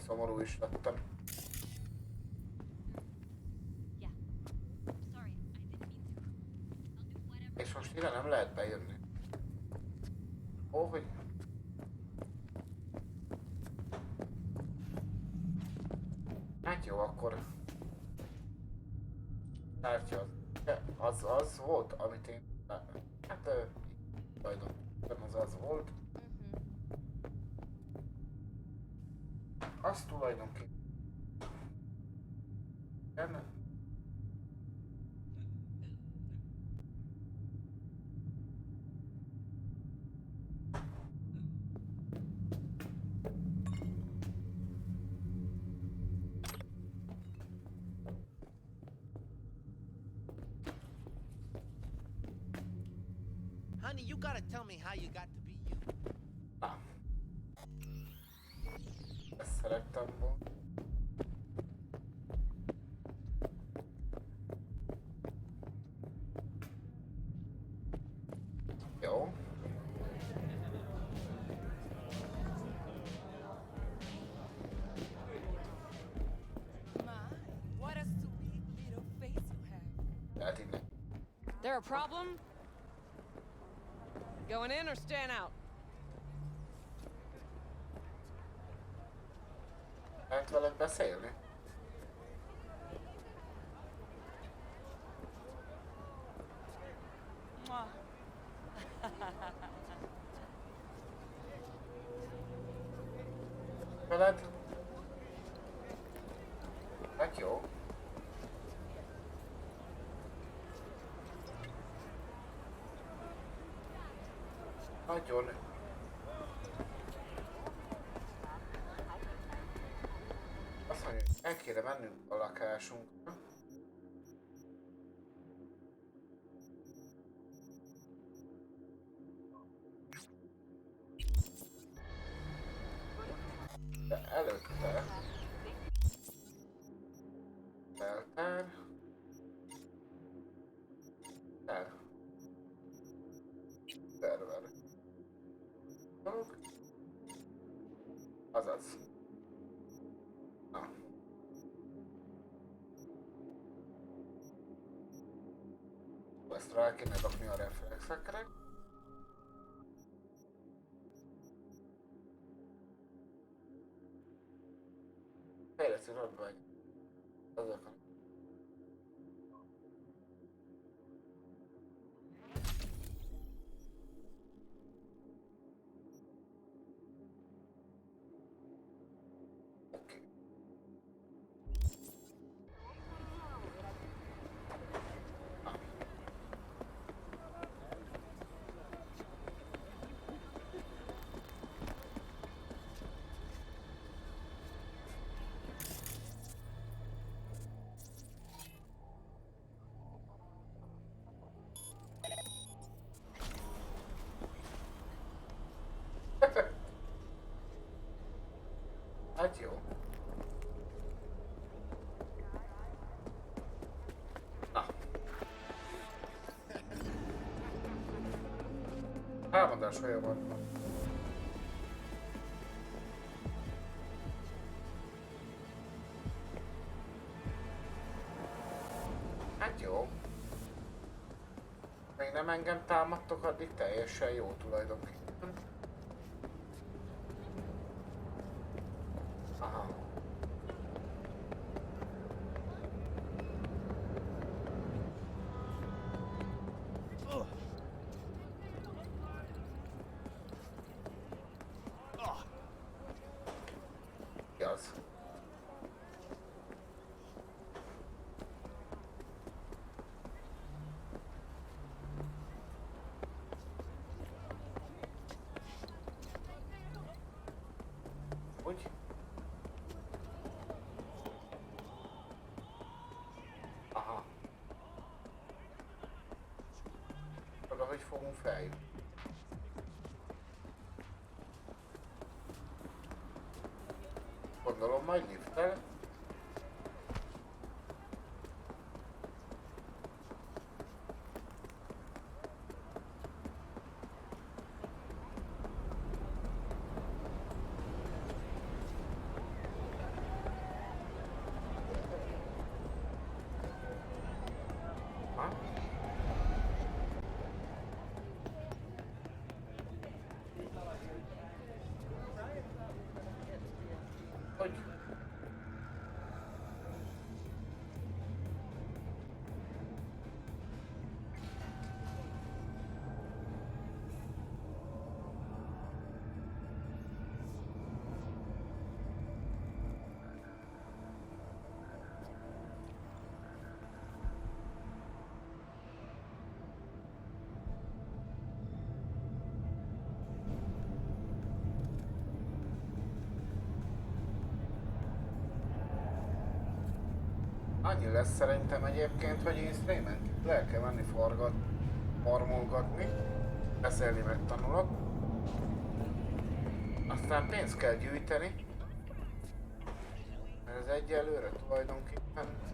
Szomorú is lettem. És most ide nem lehet bejönni. Ó, hogy... Hát jó, akkor... Tártya az volt, amit én... Hát... tulajdonképpen az volt. Az tulajdonképpen... Igen. Honey, you gotta tell me how you got to be you. Ezt szerettem volna. Jó. What a sweet little face you have. Hát innen. There a problem? Going in or staying out? Lehet veled beszélni? Veled? Hát jó. Nagyon. Azt mondja, el kéne mennünk a lakásunkra. De előtte... Feltár... El. Szerver. Dolog. Azaz. Na. Ezt rá kéne rakni a reflexekre. Fejlesztő radvány. Azok a... Hát jó. Na. Támadás folyamatban. Hát jó. Még nem engem támadtok, addig teljesen jó tulajdonképpen. Aha. Mi az? Úgy? Aha. Oda, hogy fogunk feljutni? Gondolom majd lifttel. Hogy? Annyi lesz szerintem egyébként, hogy én streamen le kell menni farmolgatni, beszélni megtanulok. Aztán pénzt kell gyűjteni. Ez egyelőre tulajdonképpen.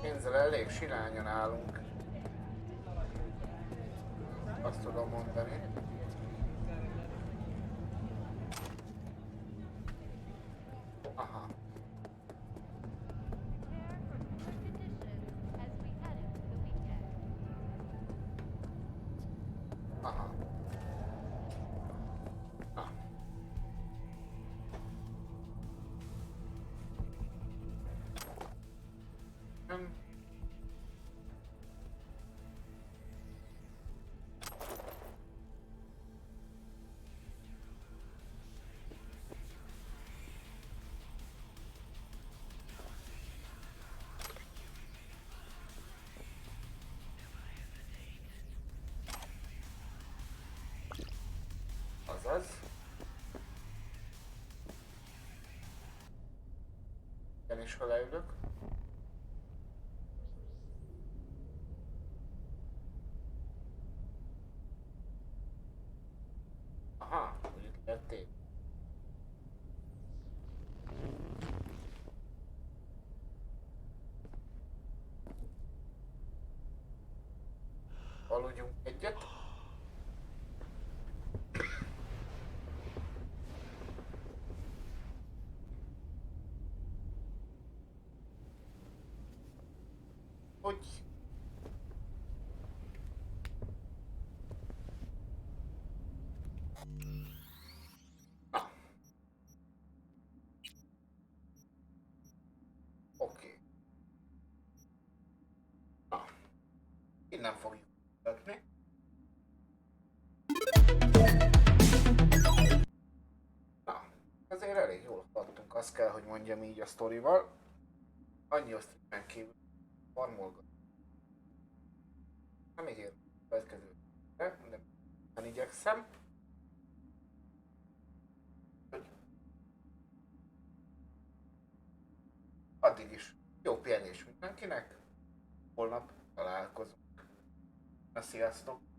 Pénzzel elég silányan állunk. Azt tudom mondani. Aha. Aha. Na. Azaz. Igen, és ha leülök. Aha, úgy itt lették. Aludjunk egyet. Hogy? Na. Oké. Na. Innen fogjuk mutatni. Na. Azért elég jól haladtunk, azt kell, hogy mondjam így a sztorival. Annyi osztrikán kívül farmolgat. Nem ígér a következőre, de igyekszem. addig is jó pihenés mindenkinek. Holnap találkozunk. Na, sziasztok!